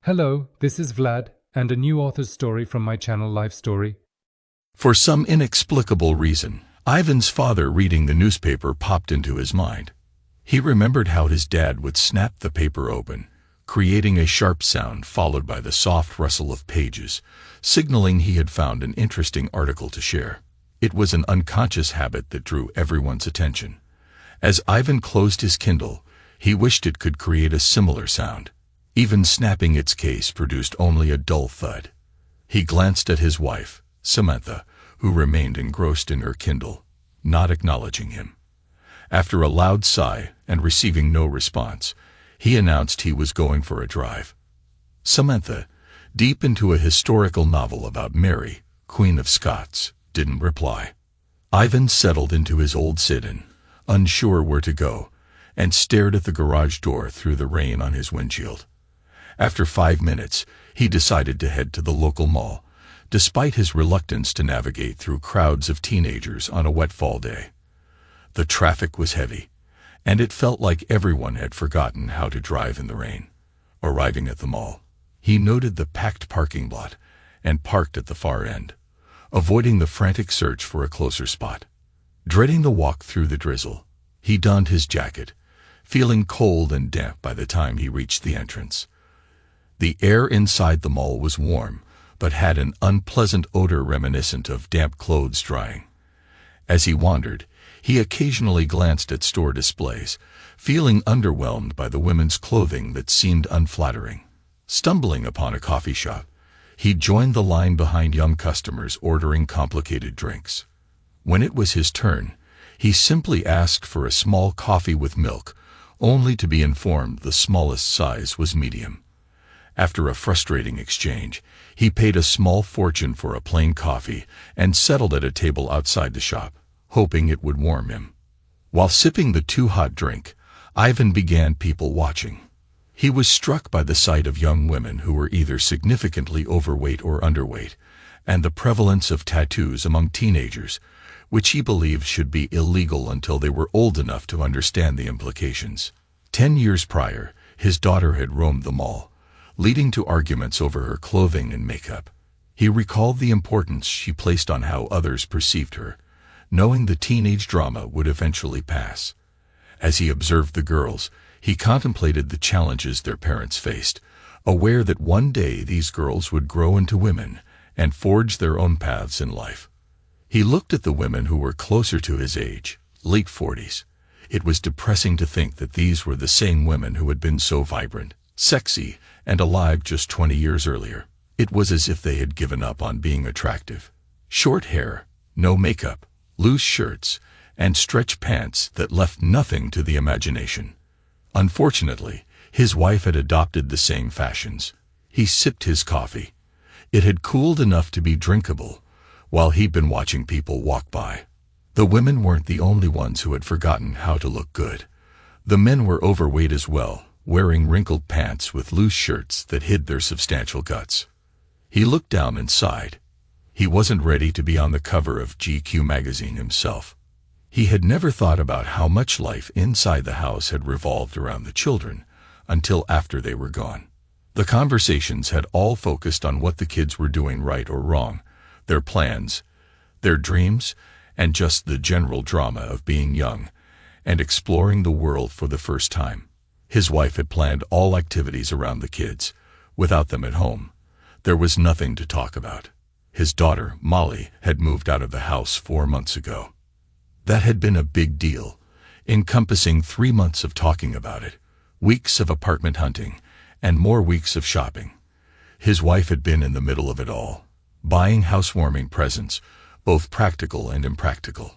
Hello, this is Vlad, and a new author's story from my channel Life Story. For some inexplicable reason, Ivan's father reading the newspaper popped into his mind. He remembered how his dad would snap the paper open, creating a sharp sound followed by the soft rustle of pages, signaling he had found an interesting article to share. It was an unconscious habit that drew everyone's attention. As Ivan closed his Kindle, he wished it could create a similar sound. Even snapping its case produced only a dull thud. He glanced at his wife, Samantha, who remained engrossed in her Kindle, not acknowledging him. After a loud sigh and receiving no response, he announced he was going for a drive. Samantha, deep into a historical novel about Mary, Queen of Scots, didn't reply. Ivan settled into his old sit-in, unsure where to go, and stared at the garage door through the rain on his windshield. After 5 minutes, he decided to head to the local mall, despite his reluctance to navigate through crowds of teenagers on a wet fall day. The traffic was heavy, and it felt like everyone had forgotten how to drive in the rain. Arriving at the mall, he noted the packed parking lot and parked at the far end, avoiding the frantic search for a closer spot. Dreading the walk through the drizzle, he donned his jacket, feeling cold and damp by the time he reached the entrance. The air inside the mall was warm, but had an unpleasant odor reminiscent of damp clothes drying. As he wandered, he occasionally glanced at store displays, feeling underwhelmed by the women's clothing that seemed unflattering. Stumbling upon a coffee shop, he joined the line behind young customers ordering complicated drinks. When it was his turn, he simply asked for a small coffee with milk, only to be informed the smallest size was medium. After a frustrating exchange, he paid a small fortune for a plain coffee and settled at a table outside the shop, hoping it would warm him. While sipping the too-hot drink, Ivan began people watching. He was struck by the sight of young women who were either significantly overweight or underweight, and the prevalence of tattoos among teenagers, which he believed should be illegal until they were old enough to understand the implications. 10 years prior, his daughter had roamed the mall, leading to arguments over her clothing and makeup. He recalled the importance she placed on how others perceived her, knowing the teenage drama would eventually pass. As he observed the girls, he contemplated the challenges their parents faced, aware that one day these girls would grow into women and forge their own paths in life. He looked at the women who were closer to his age, late 40s. It was depressing to think that these were the same women who had been so vibrant, sexy, and alive just 20 years earlier. It was as if they had given up on being attractive. Short hair, no makeup, loose shirts, and stretch pants that left nothing to the imagination. Unfortunately, his wife had adopted the same fashions. He sipped his coffee. It had cooled enough to be drinkable, while he'd been watching people walk by. The women weren't the only ones who had forgotten how to look good. The men were overweight as well, wearing wrinkled pants with loose shirts that hid their substantial guts. He looked down and sighed. He wasn't ready to be on the cover of GQ magazine himself. He had never thought about how much life inside the house had revolved around the children until after they were gone. The conversations had all focused on what the kids were doing right or wrong, their plans, their dreams, and just the general drama of being young and exploring the world for the first time. His wife had planned all activities around the kids. Without them at home, there was nothing to talk about. His daughter, Molly, had moved out of the house 4 months ago. That had been a big deal, encompassing 3 months of talking about it, weeks of apartment hunting, and more weeks of shopping. His wife had been in the middle of it all, buying housewarming presents, both practical and impractical.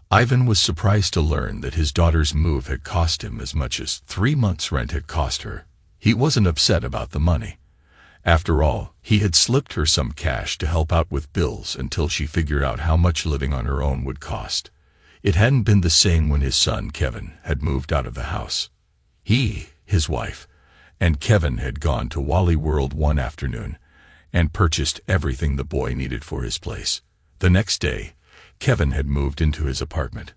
Ivan was surprised to learn that his daughter's move had cost him as much as 3 months' rent had cost her. He wasn't upset about the money. After all, he had slipped her some cash to help out with bills until she figured out how much living on her own would cost. It hadn't been the same when his son, Kevin, had moved out of the house. He, his wife, and Kevin had gone to Wally World one afternoon and purchased everything the boy needed for his place. The next day, Kevin had moved into his apartment.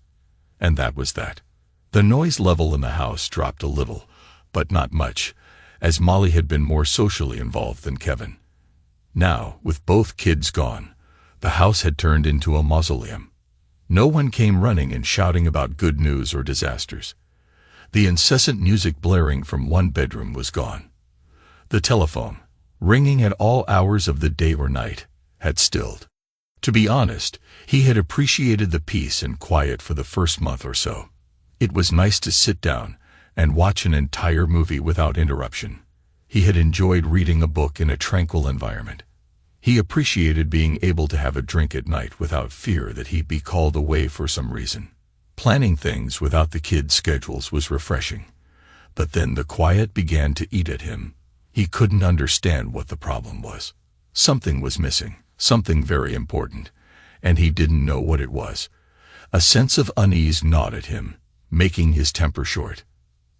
And that was that. The noise level in the house dropped a little, but not much, as Molly had been more socially involved than Kevin. Now, with both kids gone, the house had turned into a mausoleum. No one came running and shouting about good news or disasters. The incessant music blaring from one bedroom was gone. The telephone, ringing at all hours of the day or night, had stilled. To be honest, he had appreciated the peace and quiet for the first month or so. It was nice to sit down and watch an entire movie without interruption. He had enjoyed reading a book in a tranquil environment. He appreciated being able to have a drink at night without fear that he'd be called away for some reason. Planning things without the kids' schedules was refreshing. But then the quiet began to eat at him. He couldn't understand what the problem was. Something was missing, something very important, and he didn't know what it was. A sense of unease gnawed at him, making his temper short.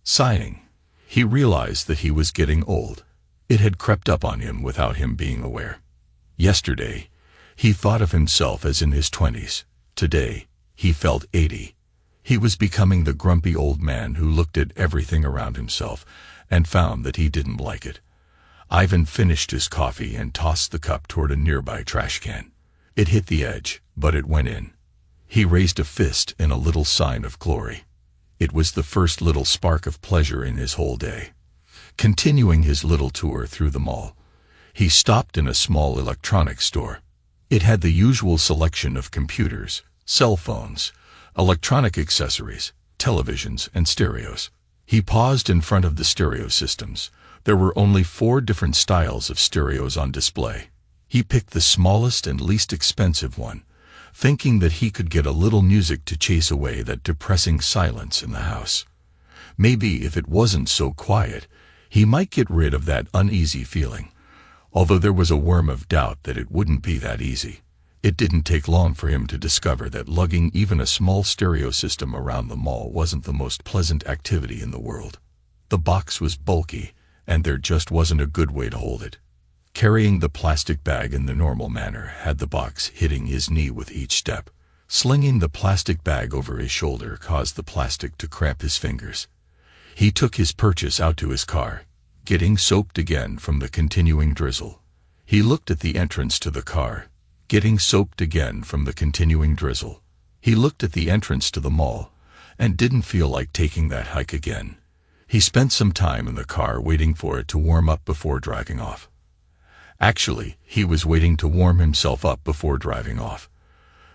Sighing, he realized that he was getting old. It had crept up on him without him being aware. Yesterday, he thought of himself as in his 20s. Today, he felt 80. He was becoming the grumpy old man who looked at everything around himself and found that he didn't like it. Ivan finished his coffee and tossed the cup toward a nearby trash can. It hit the edge, but it went in. He raised a fist in a little sign of glory. It was the first little spark of pleasure in his whole day. Continuing his little tour through the mall, he stopped in a small electronics store. It had the usual selection of computers, cell phones, electronic accessories, televisions, and stereos. He paused in front of the stereo systems. There were only 4 different styles of stereos on display. He picked the smallest and least expensive one, thinking that he could get a little music to chase away that depressing silence in the house. Maybe if it wasn't so quiet, he might get rid of that uneasy feeling. Although there was a worm of doubt that it wouldn't be that easy. It didn't take long for him to discover that lugging even a small stereo system around the mall wasn't the most pleasant activity in the world. The box was bulky, and there just wasn't a good way to hold it. Carrying the plastic bag in the normal manner had the box hitting his knee with each step. Slinging the plastic bag over his shoulder caused the plastic to cramp his fingers. He took his purchase out to his car, getting soaked again from the continuing drizzle. He looked at the entrance to the car, getting soaked again from the continuing drizzle. He looked at the entrance to the mall, and didn't feel like taking that hike again. He spent some time in the car waiting for it to warm up before driving off. Actually, he was waiting to warm himself up before driving off.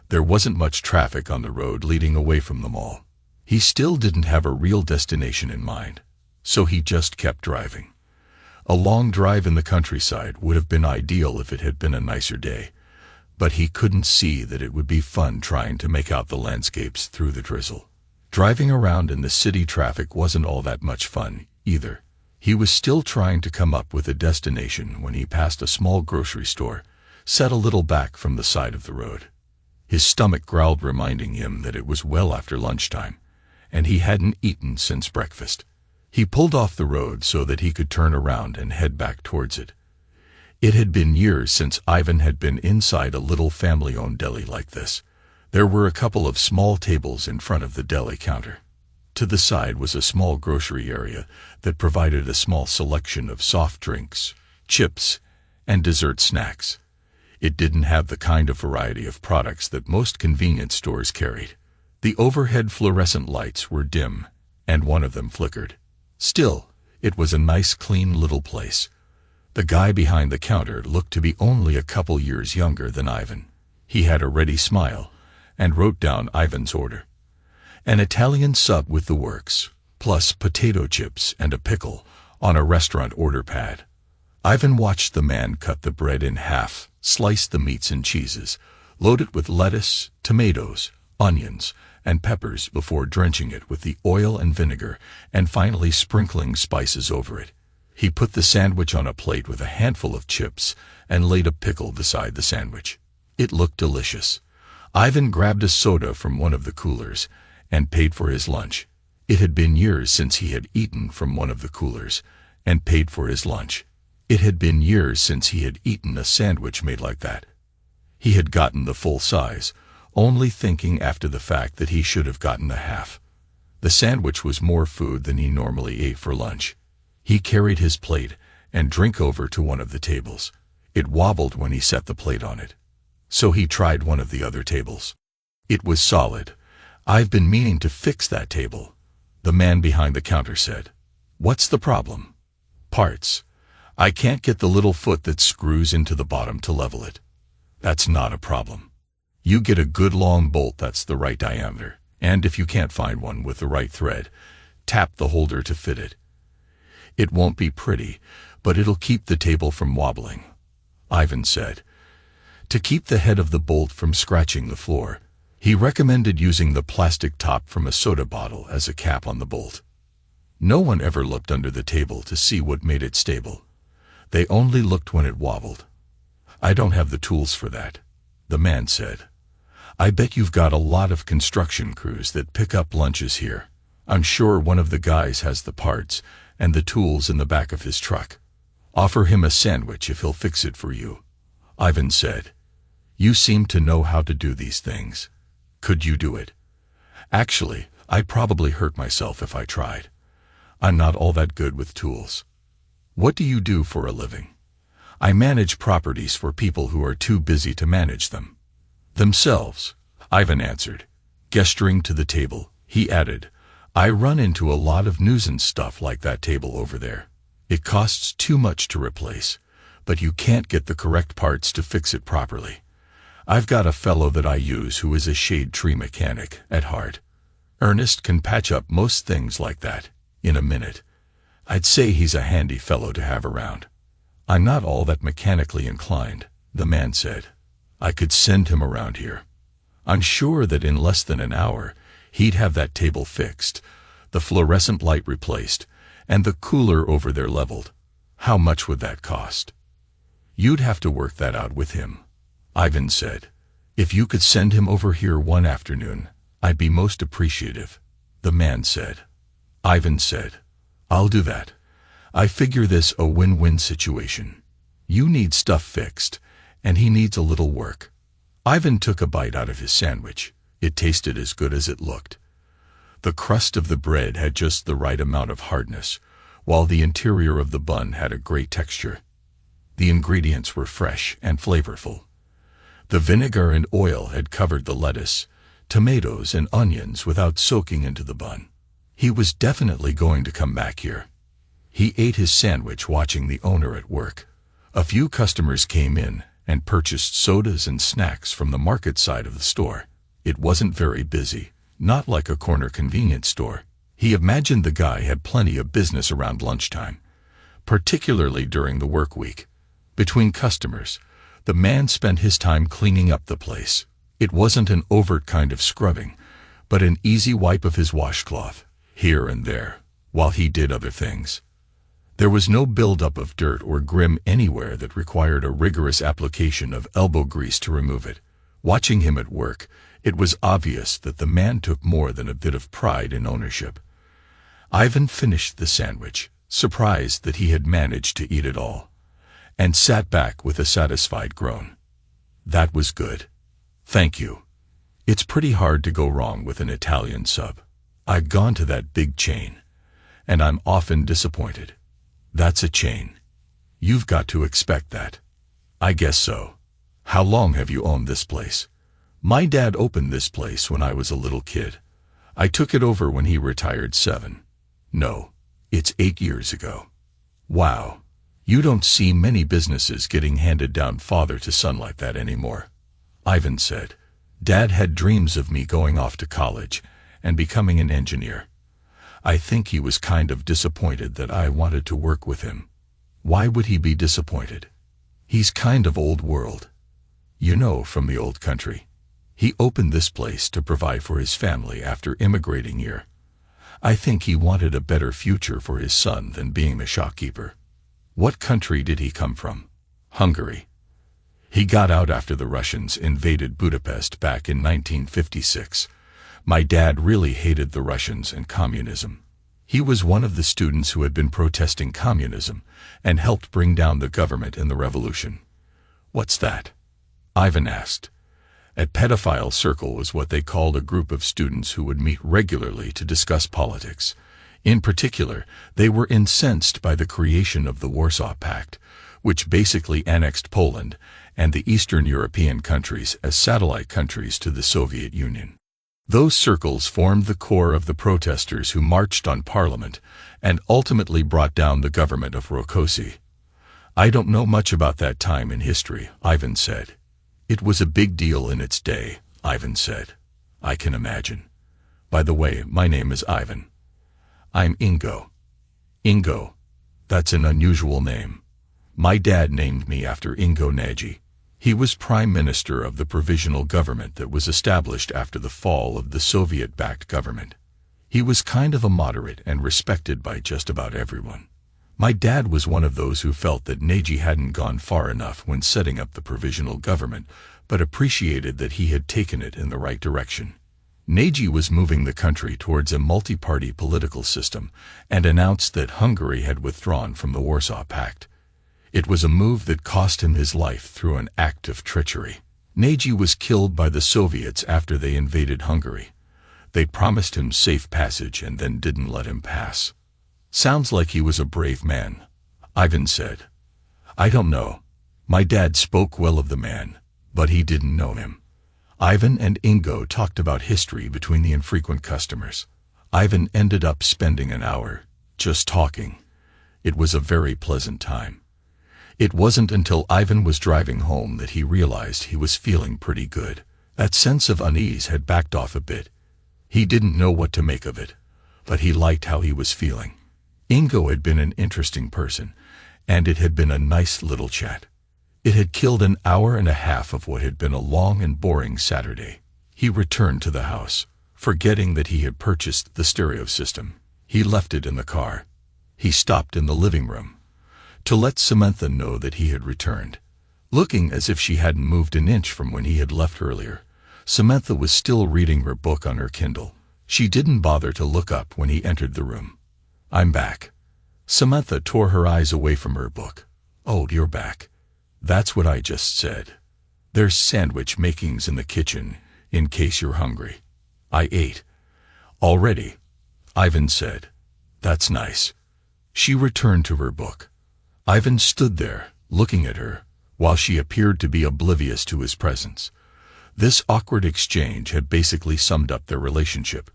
There wasn't much traffic on the road leading away from the mall. He still didn't have a real destination in mind, so he just kept driving. A long drive in the countryside would have been ideal if it had been a nicer day, but he couldn't see that it would be fun trying to make out the landscapes through the drizzle. Driving around in the city traffic wasn't all that much fun, either. He was still trying to come up with a destination when he passed a small grocery store, set a little back from the side of the road. His stomach growled, reminding him that it was well after lunchtime, and he hadn't eaten since breakfast. He pulled off the road so that he could turn around and head back towards it. It had been years since Ivan had been inside a little family-owned deli like this. There were a couple of small tables in front of the deli counter. To the side was a small grocery area that provided a small selection of soft drinks, chips, and dessert snacks. It didn't have the kind of variety of products that most convenience stores carried. The overhead fluorescent lights were dim, and one of them flickered. Still, it was a nice, clean little place. The guy behind the counter looked to be only a couple years younger than Ivan. He had a ready smile and wrote down Ivan's order. An Italian sub with the works, plus potato chips and a pickle on a restaurant order pad. Ivan watched the man cut the bread in half, slice the meats and cheeses, load it with lettuce, tomatoes, onions, and peppers before drenching it with the oil and vinegar and finally sprinkling spices over it. He put the sandwich on a plate with a handful of chips and laid a pickle beside the sandwich. It looked delicious. Ivan grabbed a soda from one of the coolers and paid for his lunch. It had been years since he had eaten from one of the coolers and paid for his lunch. It had been years since he had eaten a sandwich made like that. He had gotten the full size, only thinking after the fact that he should have gotten the half. The sandwich was more food than he normally ate for lunch. He carried his plate and drink over to one of the tables. It wobbled when he set the plate on it. So he tried one of the other tables. It was solid. "I've been meaning to fix that table," the man behind the counter said. "What's the problem?" "Parts. I can't get the little foot that screws into the bottom to level it." "That's not a problem. You get a good long bolt that's the right diameter, and if you can't find one with the right thread, tap the holder to fit it. It won't be pretty, but it'll keep the table from wobbling," Ivan said. To keep the head of the bolt from scratching the floor, he recommended using the plastic top from a soda bottle as a cap on the bolt. No one ever looked under the table to see what made it stable. They only looked when it wobbled. "I don't have the tools for that," the man said. "I bet you've got a lot of construction crews that pick up lunches here. I'm sure one of the guys has the parts and the tools in the back of his truck. Offer him a sandwich if he'll fix it for you," Ivan said. "You seem to know how to do these things. Could you do it?" "Actually, I'd probably hurt myself if I tried. I'm not all that good with tools." "What do you do for a living?" "I manage properties for people who are too busy to manage them themselves," Ivan answered. Gesturing to the table, he added, "I run into a lot of nuisance stuff like that table over there. It costs too much to replace, but you can't get the correct parts to fix it properly. I've got a fellow that I use who is a shade tree mechanic at heart. Ernest can patch up most things like that in a minute. I'd say he's a handy fellow to have around." "I'm not all that mechanically inclined," the man said. "I could send him around here. I'm sure that in less than an hour, he'd have that table fixed, the fluorescent light replaced, and the cooler over there leveled." "How much would that cost?" "You'd have to work that out with him," Ivan said. "If you could send him over here one afternoon, I'd be most appreciative," the man said. Ivan said, "I'll do that. I figure this a win-win situation. You need stuff fixed, and he needs a little work." Ivan took a bite out of his sandwich. It tasted as good as it looked. The crust of the bread had just the right amount of hardness, while the interior of the bun had a great texture. The ingredients were fresh and flavorful. The vinegar and oil had covered the lettuce, tomatoes, and onions without soaking into the bun. He was definitely going to come back here. He ate his sandwich watching the owner at work. A few customers came in and purchased sodas and snacks from the market side of the store. It wasn't very busy, not like a corner convenience store. He imagined the guy had plenty of business around lunchtime, particularly during the work week. Between customers, the man spent his time cleaning up the place. It wasn't an overt kind of scrubbing, but an easy wipe of his washcloth, here and there, while he did other things. There was no buildup of dirt or grim anywhere that required a rigorous application of elbow grease to remove it. Watching him at work, it was obvious that the man took more than a bit of pride in ownership. Ivan finished the sandwich, surprised that he had managed to eat it all, and sat back with a satisfied groan. "That was good. Thank you. It's pretty hard to go wrong with an Italian sub. I've gone to that big chain, and I'm often disappointed." "That's a chain. You've got to expect that." "I guess so. How long have you owned this place?" "My dad opened this place when I was a little kid. I took it over when he retired it's 8 years ago." "Wow. You don't see many businesses getting handed down father to son like that anymore," Ivan said. "Dad had dreams of me going off to college and becoming an engineer. I think he was kind of disappointed that I wanted to work with him." "Why would he be disappointed?" "He's kind of old world. You know, from the old country. He opened this place to provide for his family after immigrating here. I think he wanted a better future for his son than being a shopkeeper." "What country did he come from?" "Hungary. He got out after the Russians invaded Budapest back in 1956. My dad really hated the Russians and communism. He was one of the students who had been protesting communism and helped bring down the government in the revolution." "What's that?" Ivan asked. A pedophile circle was what they called a group of students who would meet regularly to discuss politics, In particular, they were incensed by the creation of the Warsaw Pact, which basically annexed Poland and the Eastern European countries as satellite countries to the Soviet Union. Those circles formed the core of the protesters who marched on Parliament and ultimately brought down the government of Rákosi. I don't know much about that time in history, Ivan said. It was a big deal in its day, Ivan said. I can imagine. By the way, my name is Ivan. I'm Ingo. Ingo. That's an unusual name. My dad named me after Ingo Nagy. He was prime minister of the provisional government that was established after the fall of the Soviet-backed government. He was kind of a moderate and respected by just about everyone. My dad was one of those who felt that Nagy hadn't gone far enough when setting up the provisional government, but appreciated that he had taken it in the right direction. Nagy was moving the country towards a multi-party political system and announced that Hungary had withdrawn from the Warsaw Pact. It was a move that cost him his life through an act of treachery. Nagy was killed by the Soviets after they invaded Hungary. They promised him safe passage and then didn't let him pass. Sounds like he was a brave man, Ivan said. I don't know. My dad spoke well of the man, but he didn't know him. Ivan and Ingo talked about history between the infrequent customers. Ivan ended up spending an hour just talking. It was a very pleasant time. It wasn't until Ivan was driving home that he realized he was feeling pretty good. That sense of unease had backed off a bit. He didn't know what to make of it, but he liked how he was feeling. Ingo had been an interesting person, and it had been a nice little chat. It had killed an hour and a half of what had been a long and boring Saturday. He returned to the house, forgetting that he had purchased the stereo system. He left it in the car. He stopped in the living room to let Samantha know that he had returned. Looking as if she hadn't moved an inch from when he had left earlier, Samantha was still reading her book on her Kindle. She didn't bother to look up when he entered the room. I'm back. Samantha tore her eyes away from her book. Oh, you're back. That's what I just said. There's sandwich makings in the kitchen, in case you're hungry. I ate. Already, Ivan said. That's nice. She returned to her book. Ivan stood there, looking at her, while she appeared to be oblivious to his presence. This awkward exchange had basically summed up their relationship.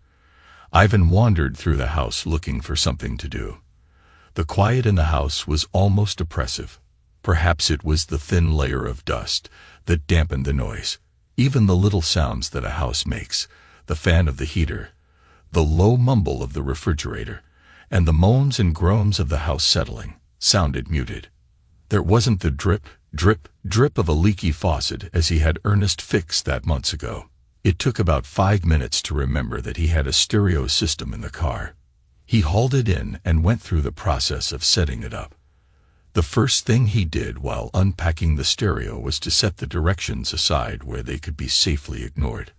Ivan wandered through the house looking for something to do. The quiet in the house was almost oppressive. Perhaps it was the thin layer of dust that dampened the noise. Even the little sounds that a house makes, the fan of the heater, the low mumble of the refrigerator, and the moans and groans of the house settling, sounded muted. There wasn't the drip, drip, drip of a leaky faucet as he had Ernest fix that months ago. It took about 5 minutes to remember that he had a stereo system in the car. He hauled it in and went through the process of setting it up. The first thing he did while unpacking the stereo was to set the directions aside where they could be safely ignored.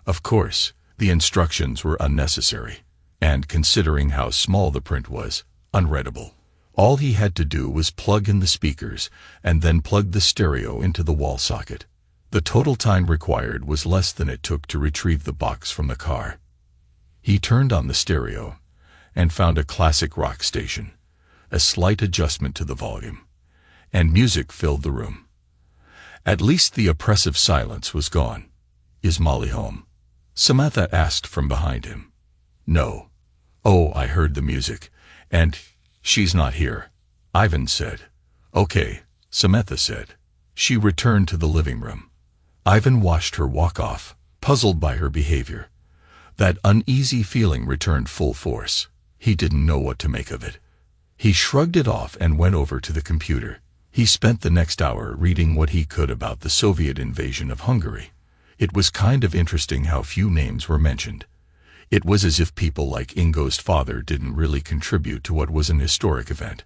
Of course, the instructions were unnecessary, and considering how small the print was, unreadable. All he had to do was plug in the speakers and then plug the stereo into the wall socket. The total time required was less than it took to retrieve the box from the car. He turned on the stereo and found a classic rock station, a slight adjustment to the volume, and music filled the room. At least the oppressive silence was gone. Is Molly home? Samantha asked from behind him. No. Oh, I heard the music, and she's not here, Ivan said. Okay, Samantha said. She returned to the living room. Ivan watched her walk off, puzzled by her behavior. That uneasy feeling returned full force. He didn't know what to make of it. He shrugged it off and went over to the computer. He spent the next hour reading what he could about the Soviet invasion of Hungary. It was kind of interesting how few names were mentioned. It was as if people like Ingo's father didn't really contribute to what was an historic event.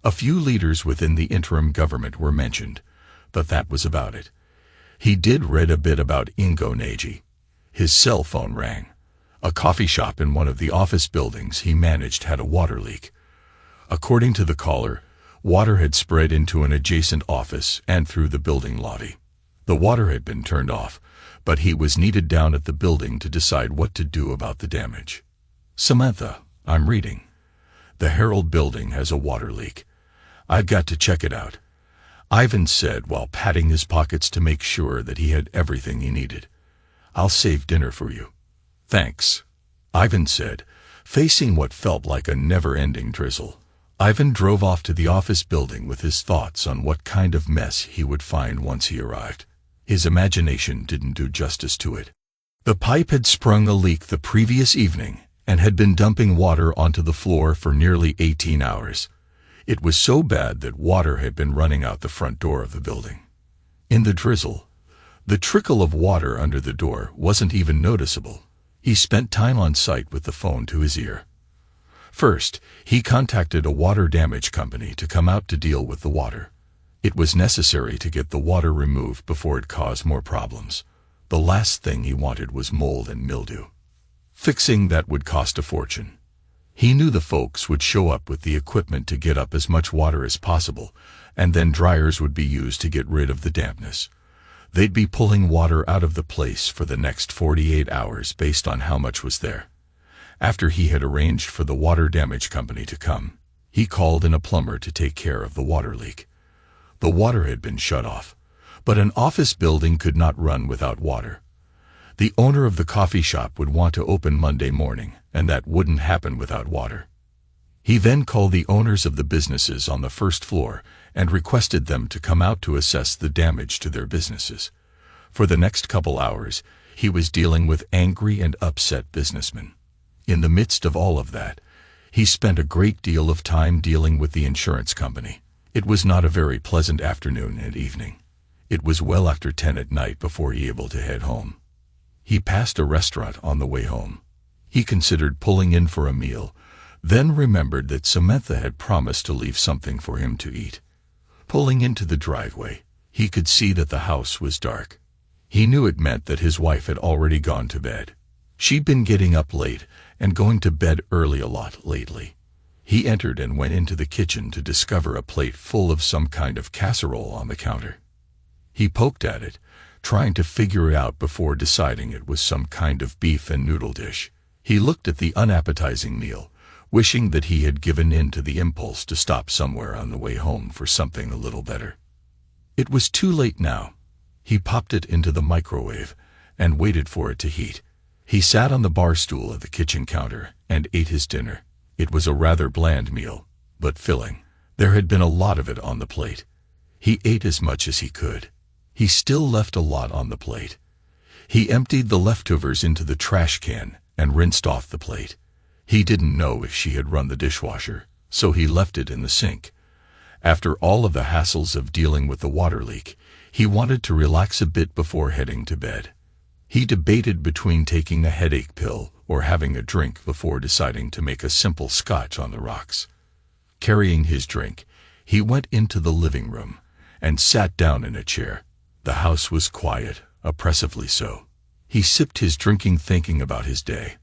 A few leaders within the interim government were mentioned, but that was about it. He did read a bit about Ingo Nagy. His cell phone rang. A coffee shop in one of the office buildings he managed had a water leak. According to the caller, water had spread into an adjacent office and through the building lobby. The water had been turned off, but he was needed down at the building to decide what to do about the damage. Samantha, I'm reading. The Herald building has a water leak. I've got to check it out, Ivan said while patting his pockets to make sure that he had everything he needed. I'll save dinner for you. Thanks, Ivan said, facing what felt like a never-ending drizzle. Ivan drove off to the office building with his thoughts on what kind of mess he would find once he arrived. His imagination didn't do justice to it. The pipe had sprung a leak the previous evening and had been dumping water onto the floor for nearly 18 hours. It was so bad that water had been running out the front door of the building. In the drizzle, the trickle of water under the door wasn't even noticeable. He spent time on site with the phone to his ear. First, he contacted a water damage company to come out to deal with the water. It was necessary to get the water removed before it caused more problems. The last thing he wanted was mold and mildew. Fixing that would cost a fortune. He knew the folks would show up with the equipment to get up as much water as possible, and then dryers would be used to get rid of the dampness. They'd be pulling water out of the place for the next 48 hours based on how much was there. After he had arranged for the water damage company to come, he called in a plumber to take care of the water leak. The water had been shut off, but an office building could not run without water. The owner of the coffee shop would want to open Monday morning, and that wouldn't happen without water. He then called the owners of the businesses on the first floor and requested them to come out to assess the damage to their businesses. For the next couple hours, he was dealing with angry and upset businessmen. In the midst of all of that, he spent a great deal of time dealing with the insurance company. It was not a very pleasant afternoon and evening. It was well after 10 at night before he was able to head home. He passed a restaurant on the way home. He considered pulling in for a meal, then remembered that Samantha had promised to leave something for him to eat. Pulling into the driveway, he could see that the house was dark. He knew it meant that his wife had already gone to bed. She'd been getting up late and going to bed early a lot lately. He entered and went into the kitchen to discover a plate full of some kind of casserole on the counter. He poked at it, trying to figure it out before deciding it was some kind of beef and noodle dish. He looked at the unappetizing meal, wishing that he had given in to the impulse to stop somewhere on the way home for something a little better. It was too late now. He popped it into the microwave and waited for it to heat. He sat on the bar stool at the kitchen counter and ate his dinner. It was a rather bland meal, but filling. There had been a lot of it on the plate. He ate as much as he could. He still left a lot on the plate. He emptied the leftovers into the trash can and rinsed off the plate. He didn't know if she had run the dishwasher, so he left it in the sink. After all of the hassles of dealing with the water leak, he wanted to relax a bit before heading to bed. He debated between taking a headache pill or having a drink before deciding to make a simple scotch on the rocks. Carrying his drink, he went into the living room and sat down in a chair. The house was quiet, oppressively so. He sipped his drinking thinking about his day.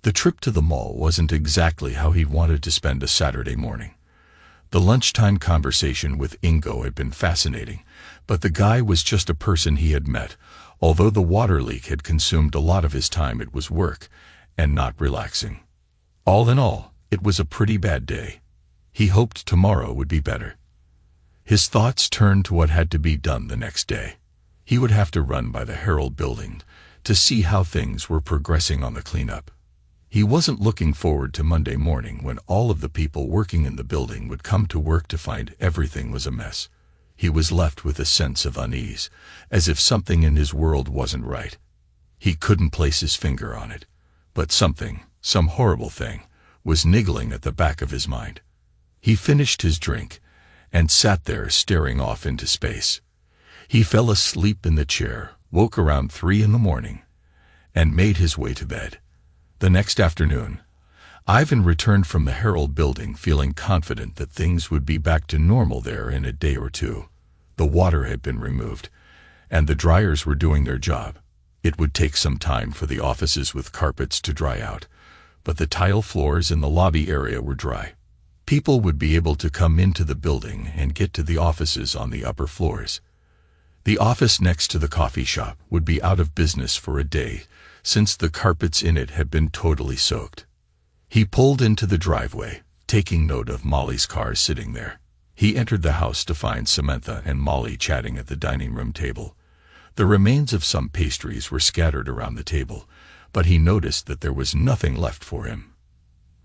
The trip to the mall wasn't exactly how he wanted to spend a Saturday morning. The lunchtime conversation with Ingo had been fascinating, but the guy was just a person he had met. Although the water leak had consumed a lot of his time, it was work and not relaxing. All in all, it was a pretty bad day. He hoped tomorrow would be better. His thoughts turned to what had to be done the next day. He would have to run by the Herald building to see how things were progressing on the cleanup. He wasn't looking forward to Monday morning when all of the people working in the building would come to work to find everything was a mess. He was left with a sense of unease, as if something in his world wasn't right. He couldn't place his finger on it, but something, some horrible thing, was niggling at the back of his mind. He finished his drink and sat there staring off into space. He fell asleep in the chair, woke around 3 in the morning, and made his way to bed. The next afternoon, Ivan returned from the Herald building feeling confident that things would be back to normal there in a day or two. The water had been removed, and the dryers were doing their job. It would take some time for the offices with carpets to dry out, but the tile floors in the lobby area were dry. People would be able to come into the building and get to the offices on the upper floors. The office next to the coffee shop would be out of business for a day, since the carpets in it had been totally soaked. He pulled into the driveway, taking note of Molly's car sitting there. He entered the house to find Samantha and Molly chatting at the dining room table. The remains of some pastries were scattered around the table, but he noticed that there was nothing left for him.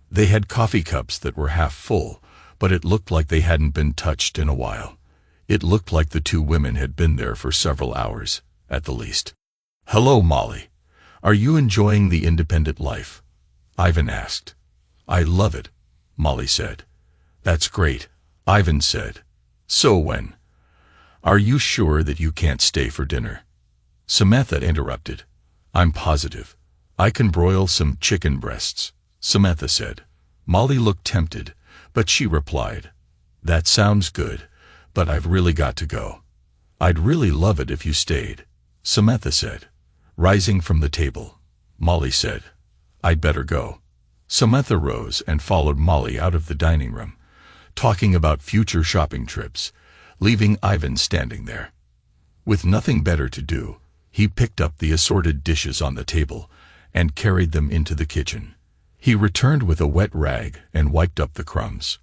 They had coffee cups that were half full, but it looked like they hadn't been touched in a while. It looked like the two women had been there for several hours, at the least. "Hello, Molly. Are you enjoying the independent life?" Ivan asked. "I love it," Molly said. "That's great," Ivan said. "So when? Are you sure that you can't stay for dinner?" Samantha interrupted. "I'm positive. I can broil some chicken breasts," Samantha said. Molly looked tempted, but she replied, "That sounds good, but I've really got to go." "I'd really love it if you stayed," Samantha said. Rising from the table, Molly said, "I'd better go." Samantha rose and followed Molly out of the dining room, talking about future shopping trips, leaving Ivan standing there. With nothing better to do, he picked up the assorted dishes on the table and carried them into the kitchen. He returned with a wet rag and wiped up the crumbs.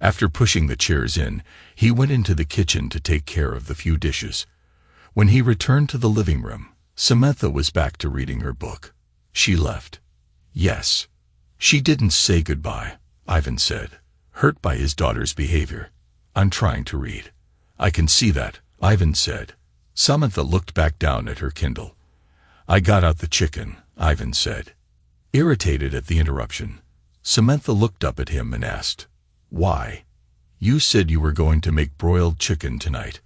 After pushing the chairs in, he went into the kitchen to take care of the few dishes. When he returned to the living room, Samantha was back to reading her book. She left. "Yes. She didn't say goodbye," Ivan said, hurt by his daughter's behavior. "I'm trying to read." "I can see that," Ivan said. Samantha looked back down at her Kindle. "I got out the chicken," Ivan said. Irritated at the interruption, Samantha looked up at him and asked, "Why? You said you were going to make broiled chicken tonight."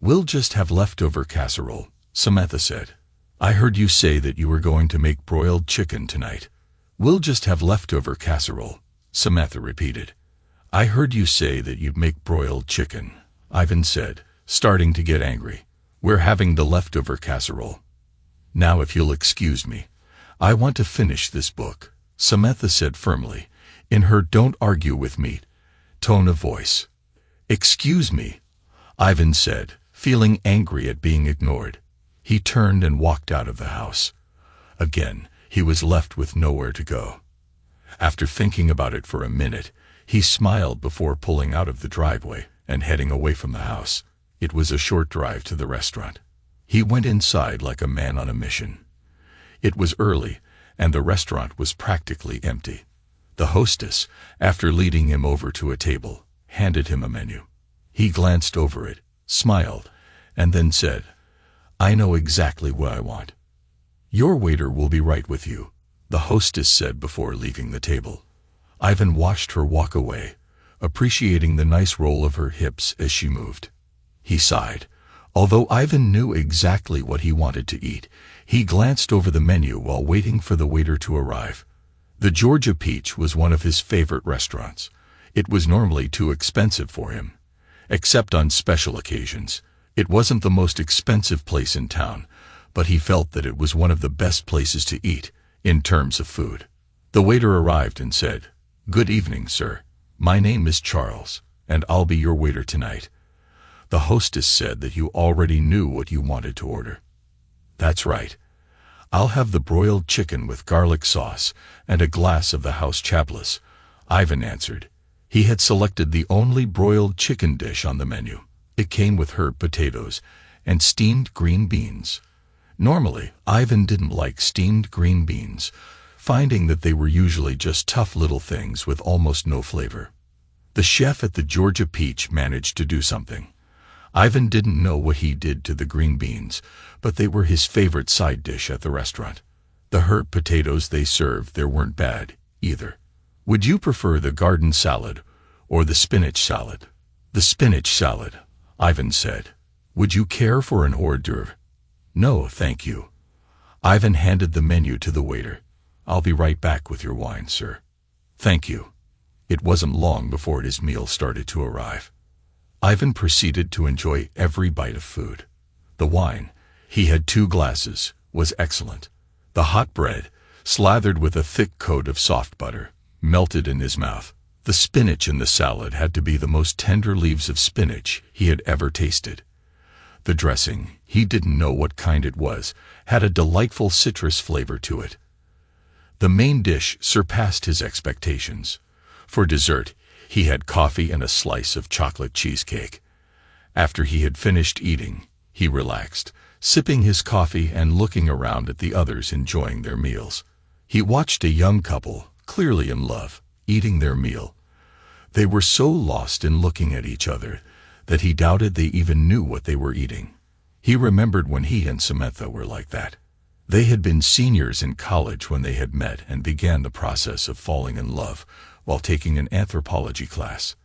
"We'll just have leftover casserole," Samantha said. "I heard you say that you were going to make broiled chicken tonight." "We'll just have leftover casserole," Samantha repeated. "I heard you say that you'd make broiled chicken," Ivan said, starting to get angry. "We're having the leftover casserole." "Now if you'll excuse me, I want to finish this book," Samantha said firmly, in her "don't argue with me" tone of voice. "Excuse me," Ivan said, feeling angry at being ignored. He turned and walked out of the house. Again, he was left with nowhere to go. After thinking about it for a minute, he smiled before pulling out of the driveway and heading away from the house. It was a short drive to the restaurant. He went inside like a man on a mission. It was early, and the restaurant was practically empty. The hostess, after leading him over to a table, handed him a menu. He glanced over it, smiled, and then said, "I know exactly what I want." "Your waiter will be right with you," the hostess said before leaving the table. Ivan watched her walk away, appreciating the nice roll of her hips as she moved. He sighed. Although Ivan knew exactly what he wanted to eat, he glanced over the menu while waiting for the waiter to arrive. The Georgia Peach was one of his favorite restaurants. It was normally too expensive for him. Except on special occasions. It wasn't the most expensive place in town, but he felt that it was one of the best places to eat, in terms of food. The waiter arrived and said, "Good evening, sir. My name is Charles, and I'll be your waiter tonight." The hostess said that you already knew what you wanted to order. "That's right. I'll have the broiled chicken with garlic sauce and a glass of the house chapless," Ivan answered. He had selected the only broiled chicken dish on the menu. It came with herb potatoes and steamed green beans. Normally, Ivan didn't like steamed green beans, finding that they were usually just tough little things with almost no flavor. The chef at the Georgia Peach managed to do something. Ivan didn't know what he did to the green beans, but they were his favorite side dish at the restaurant. The herb potatoes they served there weren't bad, either. "Would you prefer the garden salad or the spinach salad?" "The spinach salad," Ivan said. "Would you care for an hors d'oeuvre?" "No, thank you." Ivan handed the menu to the waiter. "I'll be right back with your wine, sir." "Thank you." It wasn't long before his meal started to arrive. Ivan proceeded to enjoy every bite of food. The wine, he had 2 glasses, was excellent. The hot bread, slathered with a thick coat of soft butter, melted in his mouth. The spinach in the salad had to be the most tender leaves of spinach he had ever tasted. The dressing, he didn't know what kind it was, had a delightful citrus flavor to it. The main dish surpassed his expectations. For dessert, he had coffee and a slice of chocolate cheesecake. After he had finished eating, he relaxed, sipping his coffee and looking around at the others enjoying their meals. He watched a young couple, clearly in love, eating their meal. They were so lost in looking at each other that he doubted they even knew what they were eating. He remembered when he and Samantha were like that. They had been seniors in college when they had met and began the process of falling in love while taking an anthropology class.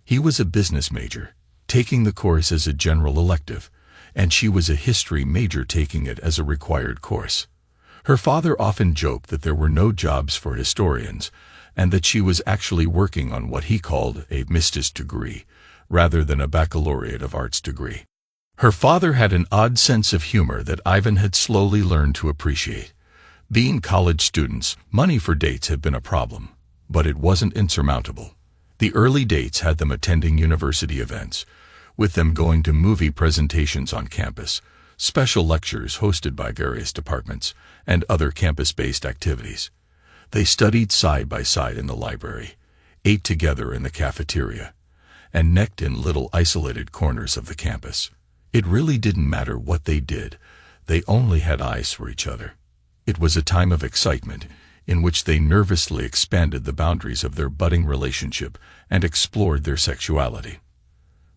He was a business major, taking the course as a general elective, and she was a history major taking it as a required course. Her father often joked that there were no jobs for historians and that she was actually working on what he called a master's degree rather than a baccalaureate of arts degree. Her father had an odd sense of humor that Ivan had slowly learned to appreciate. Being college students, money for dates had been a problem, but it wasn't insurmountable. The early dates had them attending university events, with them going to movie presentations on campus, special lectures hosted by various departments, and other campus-based activities. They studied side by side in the library, ate together in the cafeteria, and necked in little isolated corners of the campus. It really didn't matter what they did, they only had eyes for each other. It was a time of excitement, in which they nervously expanded the boundaries of their budding relationship and explored their sexuality.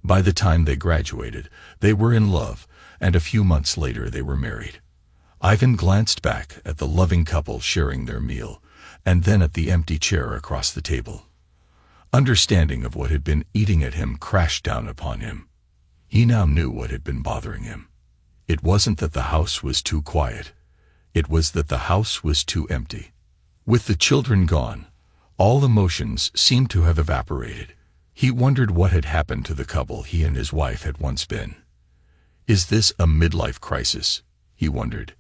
By the time they graduated, they were in love, and a few months later they were married. Ivan glanced back at the loving couple sharing their meal, and then at the empty chair across the table. Understanding of what had been eating at him crashed down upon him. He now knew what had been bothering him. It wasn't that the house was too quiet. It was that the house was too empty. With the children gone, all emotions seemed to have evaporated. He wondered what had happened to the couple he and his wife had once been. Is this a midlife crisis? He wondered.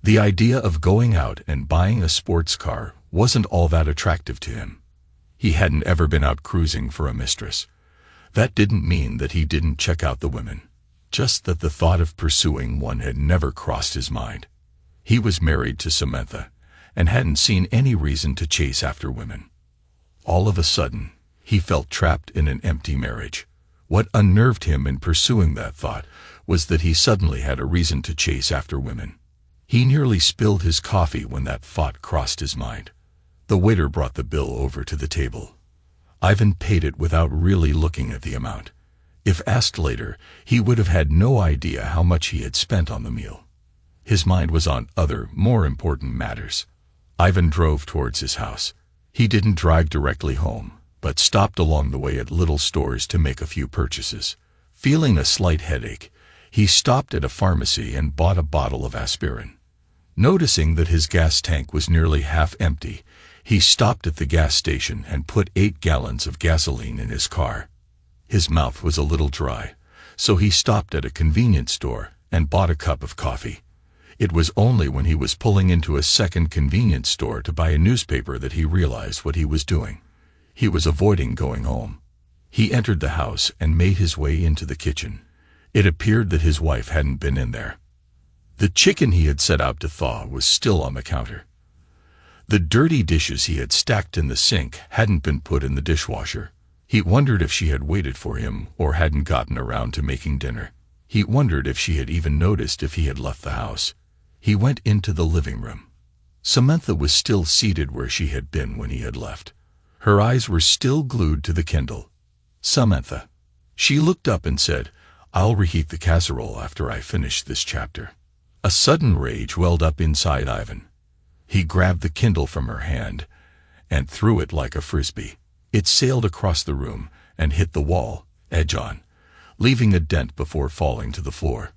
The idea of going out and buying a sports car wasn't all that attractive to him. He hadn't ever been out cruising for a mistress. That didn't mean that he didn't check out the women, just that the thought of pursuing one had never crossed his mind. He was married to Samantha, and hadn't seen any reason to chase after women. All of a sudden, he felt trapped in an empty marriage. What unnerved him in pursuing that thought was that he suddenly had a reason to chase after women. He nearly spilled his coffee when that thought crossed his mind. The waiter brought the bill over to the table. Ivan paid it without really looking at the amount. If asked later, he would have had no idea how much he had spent on the meal. His mind was on other, more important matters. Ivan drove towards his house. He didn't drive directly home, but stopped along the way at little stores to make a few purchases. Feeling a slight headache, he stopped at a pharmacy and bought a bottle of aspirin. Noticing that his gas tank was nearly half empty, he stopped at the gas station and put 8 gallons of gasoline in his car. His mouth was a little dry, so he stopped at a convenience store and bought a cup of coffee. It was only when he was pulling into a second convenience store to buy a newspaper that he realized what he was doing. He was avoiding going home. He entered the house and made his way into the kitchen. It appeared that his wife hadn't been in there. The chicken he had set out to thaw was still on the counter. The dirty dishes he had stacked in the sink hadn't been put in the dishwasher. He wondered if she had waited for him or hadn't gotten around to making dinner. He wondered if she had even noticed if he had left the house. He went into the living room. Samantha was still seated where she had been when he had left. Her eyes were still glued to the Kindle. Samantha. She looked up and said, "I'll reheat the casserole after I finish this chapter." A sudden rage welled up inside Ivan. He grabbed the Kindle from her hand and threw it like a frisbee. It sailed across the room and hit the wall, edge on, leaving a dent before falling to the floor.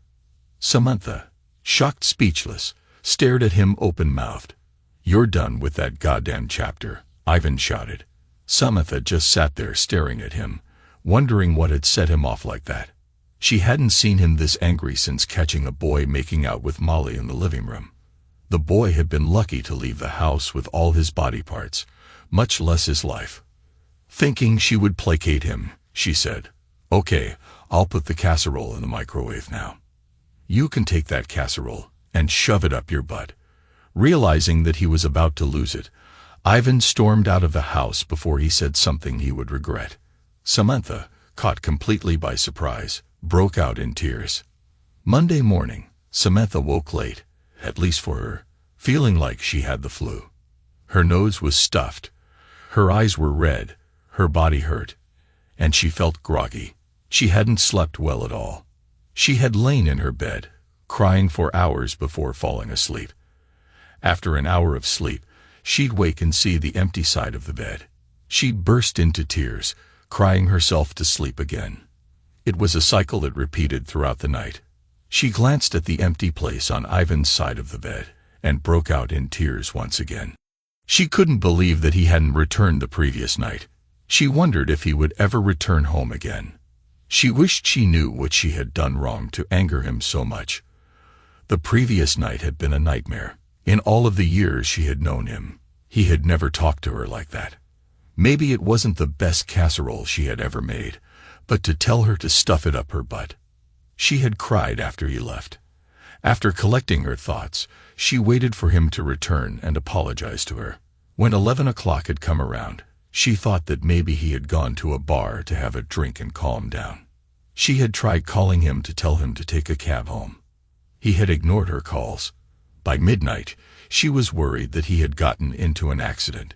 Samantha, shocked speechless, stared at him open-mouthed. "You're done with that goddamn chapter," Ivan shouted. Samantha just sat there staring at him, wondering what had set him off like that. She hadn't seen him this angry since catching a boy making out with Molly in the living room. The boy had been lucky to leave the house with all his body parts, much less his life. Thinking she would placate him, she said, "Okay, I'll put the casserole in the microwave now. You can take that casserole and shove it up your butt. Realizing that he was about to lose it, Ivan stormed out of the house before he said something he would regret. Samantha, caught completely by surprise, broke out in tears. Monday morning, Samantha woke late, at least for her, feeling like she had the flu. Her nose was stuffed, her eyes were red, her body hurt, and she felt groggy. She hadn't slept well at all. She had lain in her bed, crying for hours before falling asleep. After an hour of sleep, she'd wake and see the empty side of the bed. She'd burst into tears, crying herself to sleep again. It was a cycle that repeated throughout the night. She glanced at the empty place on Ivan's side of the bed and broke out in tears once again. She couldn't believe that he hadn't returned the previous night. She wondered if he would ever return home again. She wished she knew what she had done wrong to anger him so much. The previous night had been a nightmare. In all of the years she had known him, he had never talked to her like that. Maybe it wasn't the best casserole she had ever made, but to tell her to stuff it up her butt. She had cried after he left. After collecting her thoughts, she waited for him to return and apologize to her. When 11 o'clock had come around, she thought that maybe he had gone to a bar to have a drink and calm down. She had tried calling him to tell him to take a cab home. He had ignored her calls. By midnight, she was worried that he had gotten into an accident.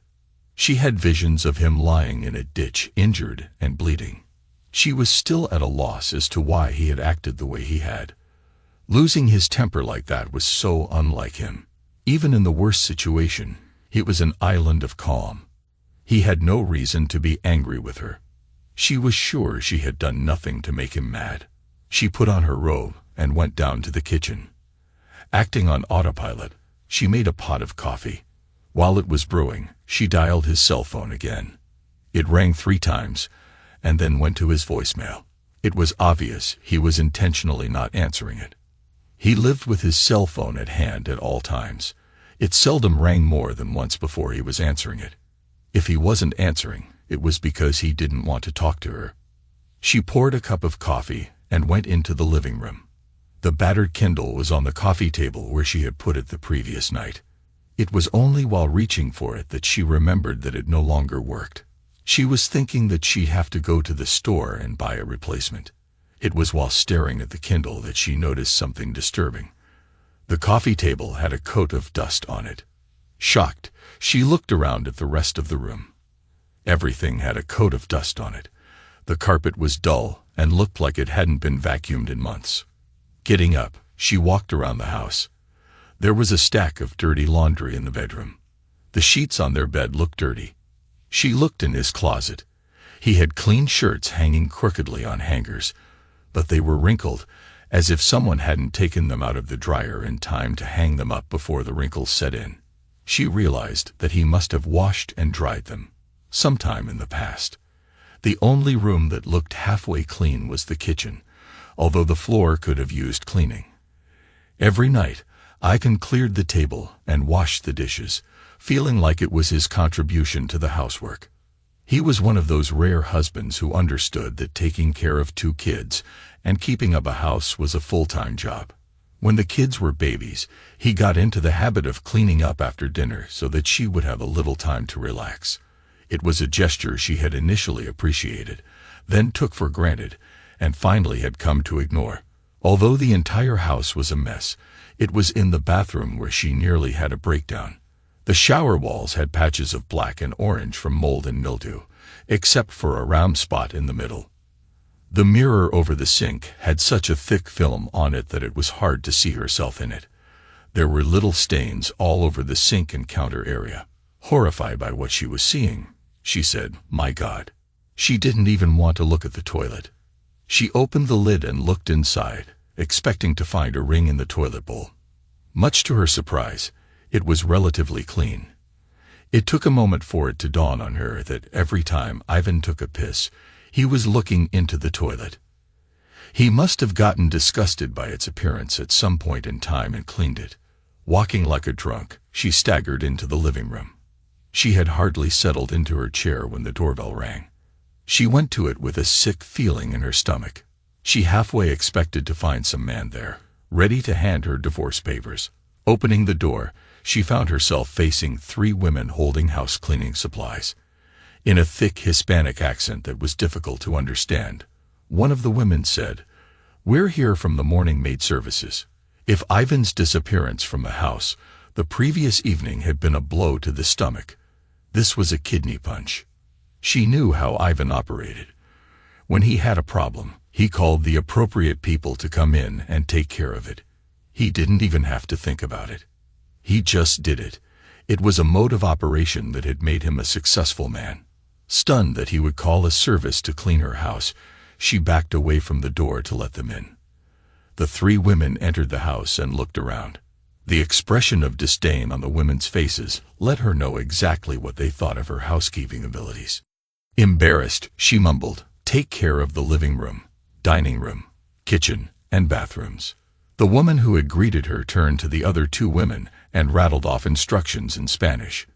She had visions of him lying in a ditch, injured and bleeding. She was still at a loss as to why he had acted the way he had. Losing his temper like that was so unlike him. Even in the worst situation, it was an island of calm. He had no reason to be angry with her. She was sure she had done nothing to make him mad. She put on her robe and went down to the kitchen. Acting on autopilot, she made a pot of coffee. While it was brewing, she dialed his cell phone again. It rang 3 times, and then went to his voicemail. It was obvious he was intentionally not answering it. He lived with his cell phone at hand at all times. It seldom rang more than once before he was answering it. If he wasn't answering, it was because he didn't want to talk to her. She poured a cup of coffee and went into the living room. The battered Kindle was on the coffee table where she had put it the previous night. It was only while reaching for it that she remembered that it no longer worked. She was thinking that she'd have to go to the store and buy a replacement. It was while staring at the Kindle that she noticed something disturbing. The coffee table had a coat of dust on it. Shocked, she looked around at the rest of the room. Everything had a coat of dust on it. The carpet was dull and looked like it hadn't been vacuumed in months. Getting up, she walked around the house. There was a stack of dirty laundry in the bedroom. The sheets on their bed looked dirty. She looked in his closet. He had clean shirts hanging crookedly on hangers, but they were wrinkled, as if someone hadn't taken them out of the dryer in time to hang them up before the wrinkles set in. She realized that he must have washed and dried them sometime in the past. The only room that looked halfway clean was the kitchen, although the floor could have used cleaning. Every night, Ivan cleared the table and washed the dishes, feeling like it was his contribution to the housework. He was one of those rare husbands who understood that taking care of 2 kids and keeping up a house was a full-time job. When the kids were babies, he got into the habit of cleaning up after dinner so that she would have a little time to relax. It was a gesture she had initially appreciated, then took for granted, and finally had come to ignore. Although the entire house was a mess, it was in the bathroom where she nearly had a breakdown. The shower walls had patches of black and orange from mold and mildew, except for a round spot in the middle. The mirror over the sink had such a thick film on it that it was hard to see herself in it. There were little stains all over the sink and counter area. Horrified by what she was seeing, she said, "My God." She didn't even want to look at the toilet. She opened the lid and looked inside, expecting to find a ring in the toilet bowl. Much to her surprise, it was relatively clean. It took a moment for it to dawn on her that every time Ivan took a piss, he was looking into the toilet. He must have gotten disgusted by its appearance at some point in time and cleaned it. Walking like a drunk, she staggered into the living room. She had hardly settled into her chair when the doorbell rang. She went to it with a sick feeling in her stomach. She halfway expected to find some man there, ready to hand her divorce papers. Opening the door, she found herself facing 3 women holding house cleaning supplies. In a thick Hispanic accent that was difficult to understand, one of the women said, "We're here from the morning maid services. If Ivan's disappearance from the house the previous evening had been a blow to the stomach, this was a kidney punch." She knew how Ivan operated. When he had a problem, he called the appropriate people to come in and take care of it. He didn't even have to think about it. He just did it. It was a mode of operation that had made him a successful man. Stunned that he would call a service to clean her house, she backed away from the door to let them in. The 3 women entered the house and looked around. The expression of disdain on the women's faces let her know exactly what they thought of her housekeeping abilities. Embarrassed, she mumbled, "Take care of the living room, dining room, kitchen, and bathrooms." The woman who had greeted her turned to the other 2 women and rattled off instructions in Spanish.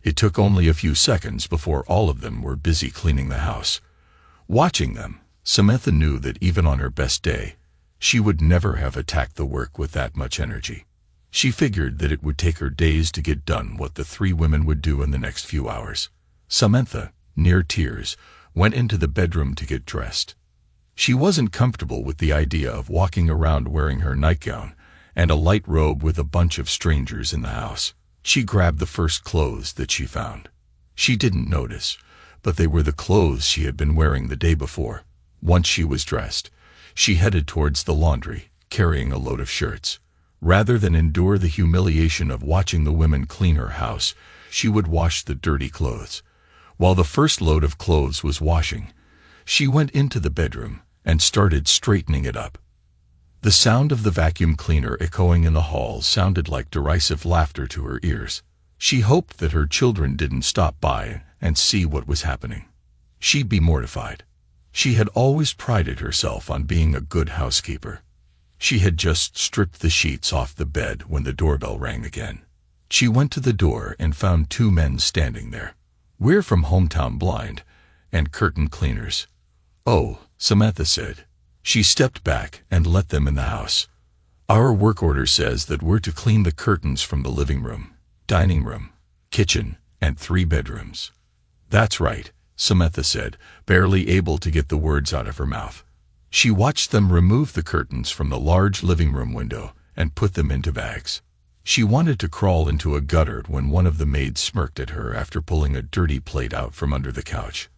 It took only a few seconds before all of them were busy cleaning the house. Watching them, Samantha knew that even on her best day, she would never have attacked the work with that much energy. She figured that it would take her days to get done what the 3 women would do in the next few hours. Samantha, near tears, went into the bedroom to get dressed. She wasn't comfortable with the idea of walking around wearing her nightgown and a light robe with a bunch of strangers in the house. She grabbed the first clothes that she found. She didn't notice, but they were the clothes she had been wearing the day before. Once she was dressed, she headed towards the laundry, carrying a load of shirts. Rather than endure the humiliation of watching the women clean her house, she would wash the dirty clothes. While the first load of clothes was washing, she went into the bedroom and started straightening it up. The sound of the vacuum cleaner echoing in the hall sounded like derisive laughter to her ears. She hoped that her children didn't stop by and see what was happening. She'd be mortified. She had always prided herself on being a good housekeeper. She had just stripped the sheets off the bed when the doorbell rang again. She went to the door and found 2 men standing there. "We're from Hometown Blind and Curtain Cleaners." "Oh," Samantha said. She stepped back and let them in the house. "Our work order says that we're to clean the curtains from the living room, dining room, kitchen, and 3 bedrooms." "That's right," Samantha said, barely able to get the words out of her mouth. She watched them remove the curtains from the large living room window and put them into bags. She wanted to crawl into a gutter when one of the maids smirked at her after pulling a dirty plate out from under the couch.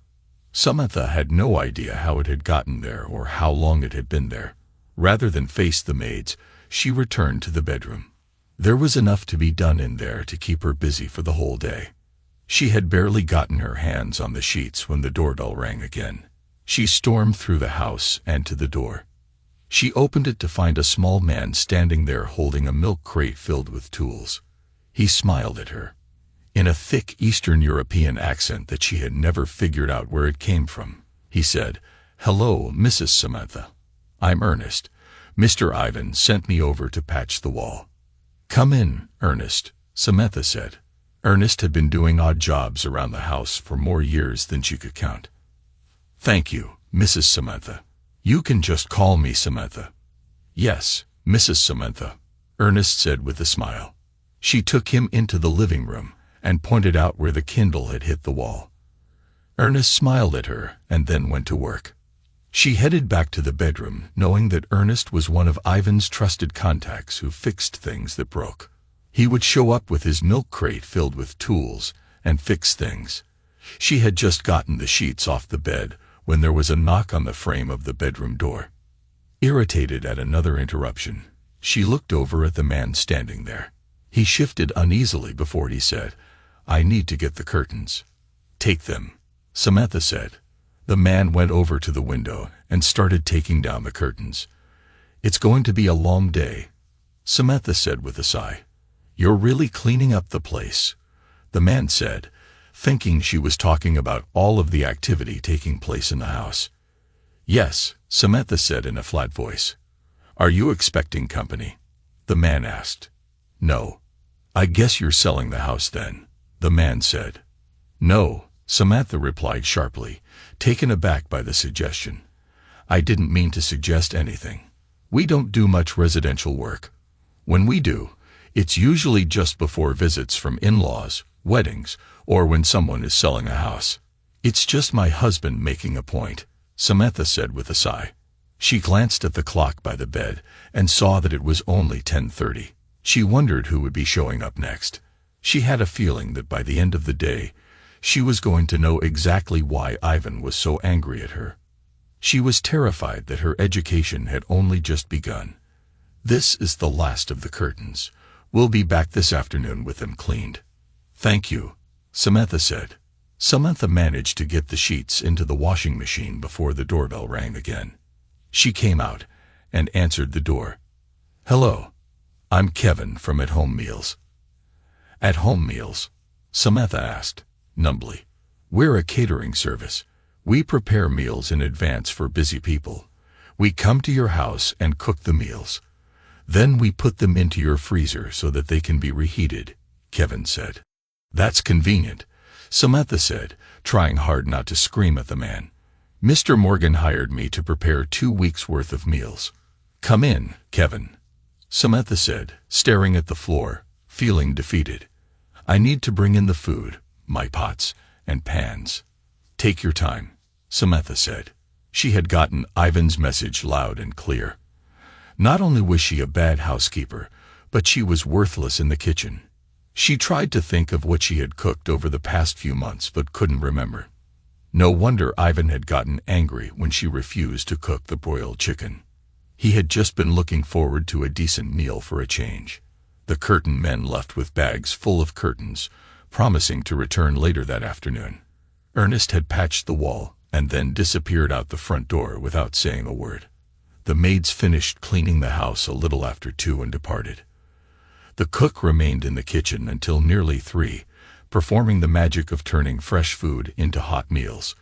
Samantha had no idea how it had gotten there or how long it had been there. Rather than face the maids, she returned to the bedroom. There was enough to be done in there to keep her busy for the whole day. She had barely gotten her hands on the sheets when the doorbell rang again. She stormed through the house and to the door. She opened it to find a small man standing there holding a milk crate filled with tools. He smiled at her, in a thick Eastern European accent that she had never figured out where it came from. He said, "Hello, Mrs. Samantha. I'm Ernest. Mr. Ivan sent me over to patch the wall." "Come in, Ernest," Samantha said. Ernest had been doing odd jobs around the house for more years than she could count. "Thank you, Mrs. Samantha. You can just call me Samantha." "Yes, Mrs. Samantha," Ernest said with a smile. She took him into the living room and pointed out where the Kindle had hit the wall. Ernest smiled at her and then went to work. She headed back to the bedroom, knowing that Ernest was one of Ivan's trusted contacts who fixed things that broke. He would show up with his milk crate filled with tools and fix things. She had just gotten the sheets off the bed when there was a knock on the frame of the bedroom door. Irritated at another interruption, she looked over at the man standing there. He shifted uneasily before he said, "I need to get the curtains." "Take them," Samantha said. The man went over to the window and started taking down the curtains. "It's going to be a long day," Samantha said with a sigh. "You're really cleaning up the place," the man said, thinking she was talking about all of the activity taking place in the house. "Yes," Samantha said in a flat voice. "Are you expecting company?" the man asked. "No." "I guess you're selling the house then," the man said. "No," Samantha replied sharply, taken aback by the suggestion. "I didn't mean to suggest anything. We don't do much residential work. When we do, It's usually just before visits from in-laws, weddings, or when someone is selling a house. It's just my husband making a point, Samantha said with a sigh. She glanced at the clock by the bed and saw that it was only 10:30. She wondered who would be showing up next. She had a feeling that by the end of the day, she was going to know exactly why Ivan was so angry at her. She was terrified that her education had only just begun. This is the last of the curtains. We'll be back this afternoon with them cleaned. Thank you, Samantha said. Samantha managed to get the sheets into the washing machine before the doorbell rang again. She came out and answered the door. Hello, I'm Kevin from At Home Meals. At Home Meals? Samantha asked, numbly. We're a catering service. We prepare meals in advance for busy people. We come to your house and cook the meals. Then we put them into your freezer so that they can be reheated, Kevin said. That's convenient, Samantha said, trying hard not to scream at the man. Mr. Morgan hired me to prepare 2 weeks' worth of meals. Come in, Kevin, Samantha said, staring at the floor, feeling defeated. I need to bring in the food, my pots and pans. Take your time, Samantha said. She had gotten Ivan's message loud and clear. Not only was she a bad housekeeper, but she was worthless in the kitchen. She tried to think of what she had cooked over the past few months but couldn't remember. No wonder Ivan had gotten angry when she refused to cook the broiled chicken. He had just been looking forward to a decent meal for a change. The curtain men left with bags full of curtains, promising to return later that afternoon. Ernest had patched the wall and then disappeared out the front door without saying a word. The maids finished cleaning the house a little after 2 and departed. The cook remained in the kitchen until nearly 3, performing the magic of turning fresh food into hot meals.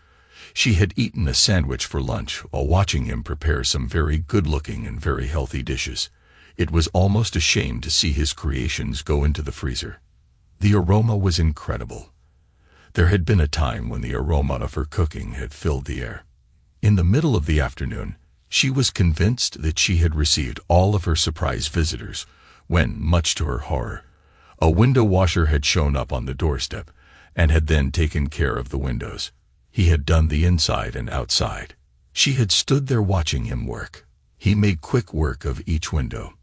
She had eaten a sandwich for lunch while watching him prepare some very good-looking and very healthy dishes. It was almost a shame to see his creations go into the freezer. The aroma was incredible. There had been a time when the aroma of her cooking had filled the air. In the middle of the afternoon, she was convinced that she had received all of her surprise visitors, when, much to her horror, a window washer had shown up on the doorstep and had then taken care of the windows. He had done the inside and outside. She had stood there watching him work. He made quick work of each window.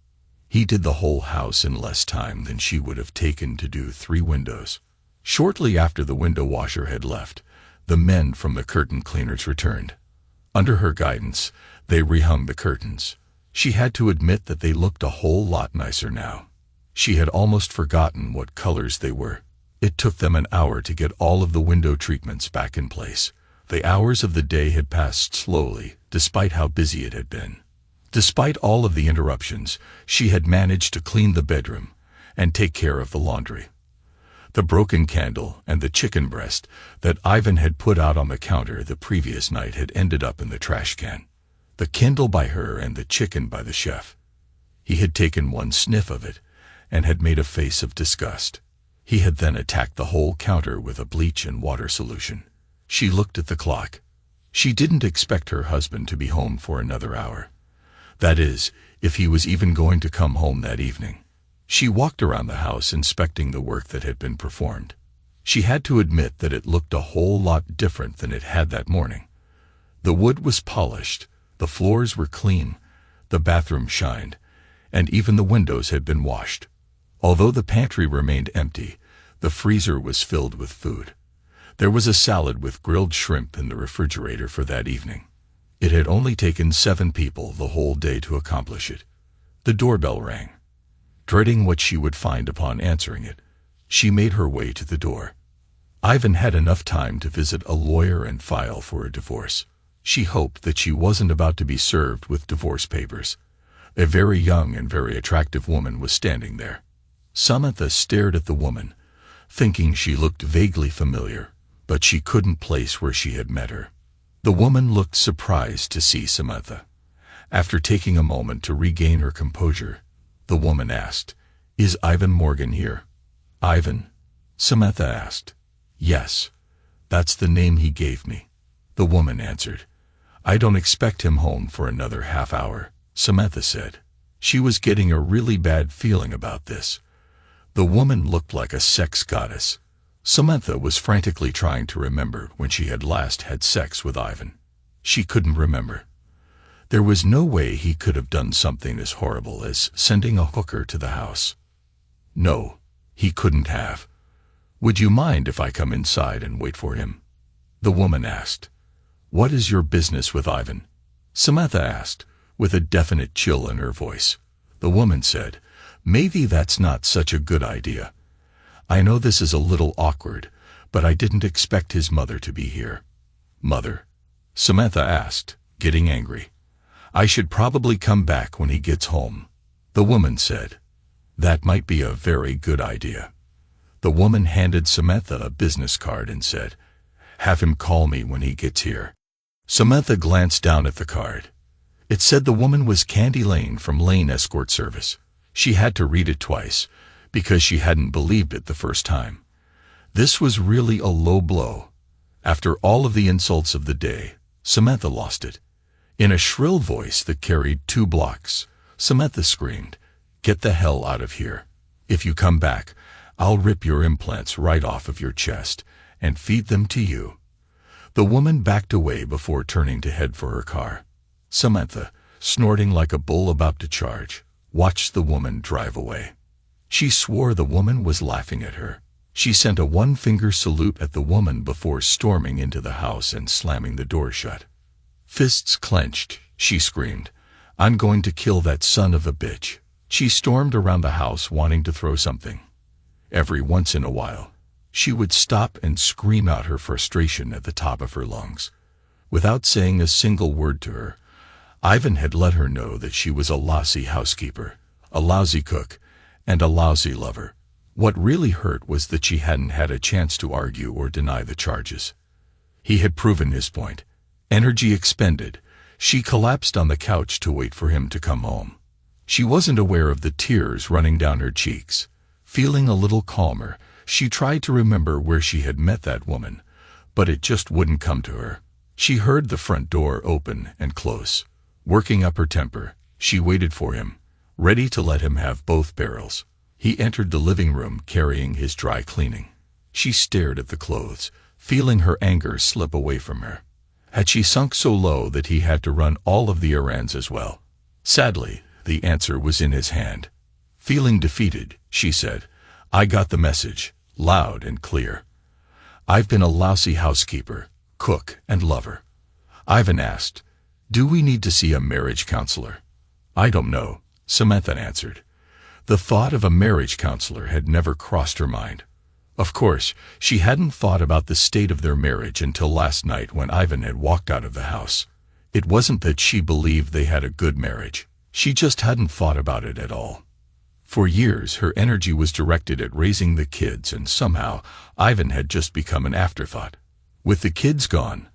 He did the whole house in less time than she would have taken to do 3 windows. Shortly after the window washer had left, the men from the curtain cleaners returned. Under her guidance, they rehung the curtains. She had to admit that they looked a whole lot nicer now. She had almost forgotten what colors they were. It took them an hour to get all of the window treatments back in place. The hours of the day had passed slowly, despite how busy it had been. Despite all of the interruptions, she had managed to clean the bedroom and take care of the laundry. The broken candle and the chicken breast that Ivan had put out on the counter the previous night had ended up in the trash can. The candle by her and the chicken by the chef. He had taken one sniff of it and had made a face of disgust. He had then attacked the whole counter with a bleach and water solution. She looked at the clock. She didn't expect her husband to be home for another hour. That is, if he was even going to come home that evening. She walked around the house inspecting the work that had been performed. She had to admit that it looked a whole lot different than it had that morning. The wood was polished, the floors were clean, the bathroom shined, and even the windows had been washed. Although the pantry remained empty, the freezer was filled with food. There was a salad with grilled shrimp in the refrigerator for that evening. It had only taken 7 people the whole day to accomplish it. The doorbell rang. Dreading what she would find upon answering it, she made her way to the door. Ivan had enough time to visit a lawyer and file for a divorce. She hoped that she wasn't about to be served with divorce papers. A very young and very attractive woman was standing there. Samantha stared at the woman, thinking she looked vaguely familiar, but she couldn't place where she had met her. The woman looked surprised to see Samantha. After taking a moment to regain her composure, the woman asked, "Is Ivan Morgan here?" "Ivan?" Samantha asked. "Yes, that's the name he gave me," the woman answered. "I don't expect him home for another half hour," Samantha said. She was getting a really bad feeling about this. The woman looked like a sex goddess. Samantha was frantically trying to remember when she had last had sex with Ivan. She couldn't remember. There was no way he could have done something as horrible as sending a hooker to the house. No, he couldn't have. Would you mind if I come inside and wait for him? The woman asked. What is your business with Ivan? Samantha asked, with a definite chill in her voice. The woman said, maybe that's not such a good idea. I know this is a little awkward, but I didn't expect his mother to be here. Mother? Samantha asked, getting angry. I should probably come back when he gets home. The woman said, that might be a very good idea. The woman handed Samantha a business card and said, have him call me when he gets here. Samantha glanced down at the card. It said the woman was Candy Lane from Lane Escort Service. She had to read it twice, because she hadn't believed it the first time. This was really a low blow. After all of the insults of the day, Samantha lost it. In a shrill voice that carried 2 blocks, Samantha screamed, get the hell out of here. If you come back, I'll rip your implants right off of your chest and feed them to you. The woman backed away before turning to head for her car. Samantha, snorting like a bull about to charge, watched the woman drive away. She swore the woman was laughing at her. She sent a one-finger salute at the woman before storming into the house and slamming the door shut. Fists clenched, she screamed, I'm going to kill that son of a bitch. She stormed around the house wanting to throw something. Every once in a while, she would stop and scream out her frustration at the top of her lungs. Without saying a single word to her, Ivan had let her know that she was a lousy housekeeper, a lousy cook, and a lousy lover. What really hurt was that she hadn't had a chance to argue or deny the charges. He had proven his point. Energy expended, she collapsed on the couch to wait for him to come home. She wasn't aware of the tears running down her cheeks. Feeling a little calmer, she tried to remember where she had met that woman, but it just wouldn't come to her. She heard the front door open and close. Working up her temper, she waited for him, ready to let him have both barrels. He entered the living room carrying his dry cleaning. She stared at the clothes, feeling her anger slip away from her. Had she sunk so low that he had to run all of the errands as well? Sadly, the answer was in his hand. Feeling defeated, she said, I got the message, loud and clear. I've been a lousy housekeeper, cook, and lover. Ivan asked, do we need to see a marriage counselor? I don't know, Samantha answered. The thought of a marriage counselor had never crossed her mind. Of course, she hadn't thought about the state of their marriage until last night when Ivan had walked out of the house. It wasn't that she believed they had a good marriage. She just hadn't thought about it at all. For years, her energy was directed at raising the kids, and somehow, Ivan had just become an afterthought. With the kids gone,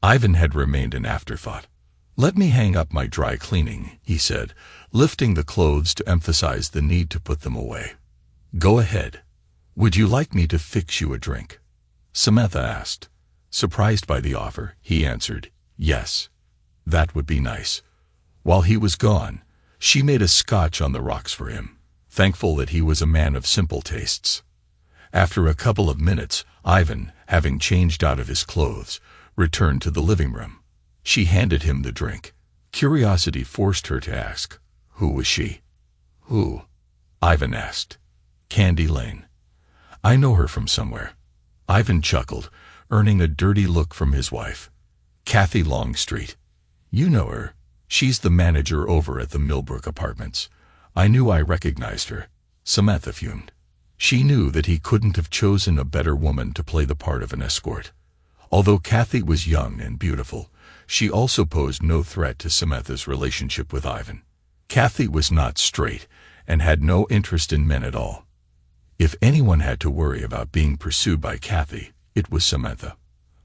Ivan had remained an afterthought. Let me hang up my dry cleaning, he said, lifting the clothes to emphasize the need to put them away. Go ahead. Would you like me to fix you a drink? Samantha asked. Surprised by the offer, he answered, yes. That would be nice. While he was gone, she made a scotch on the rocks for him, thankful that he was a man of simple tastes. After a couple of minutes, Ivan, having changed out of his clothes, returned to the living room. She handed him the drink. Curiosity forced her to ask, who was she? Who? Ivan asked. Candy Lane. I know her from somewhere. Ivan chuckled, earning a dirty look from his wife. Kathy Longstreet. You know her. She's the manager over at the Millbrook Apartments. I knew I recognized her. Samantha fumed. She knew that he couldn't have chosen a better woman to play the part of an escort. Although Kathy was young and beautiful, she also posed no threat to Samantha's relationship with Ivan. Kathy was not straight and had no interest in men at all. If anyone had to worry about being pursued by Kathy, it was Samantha.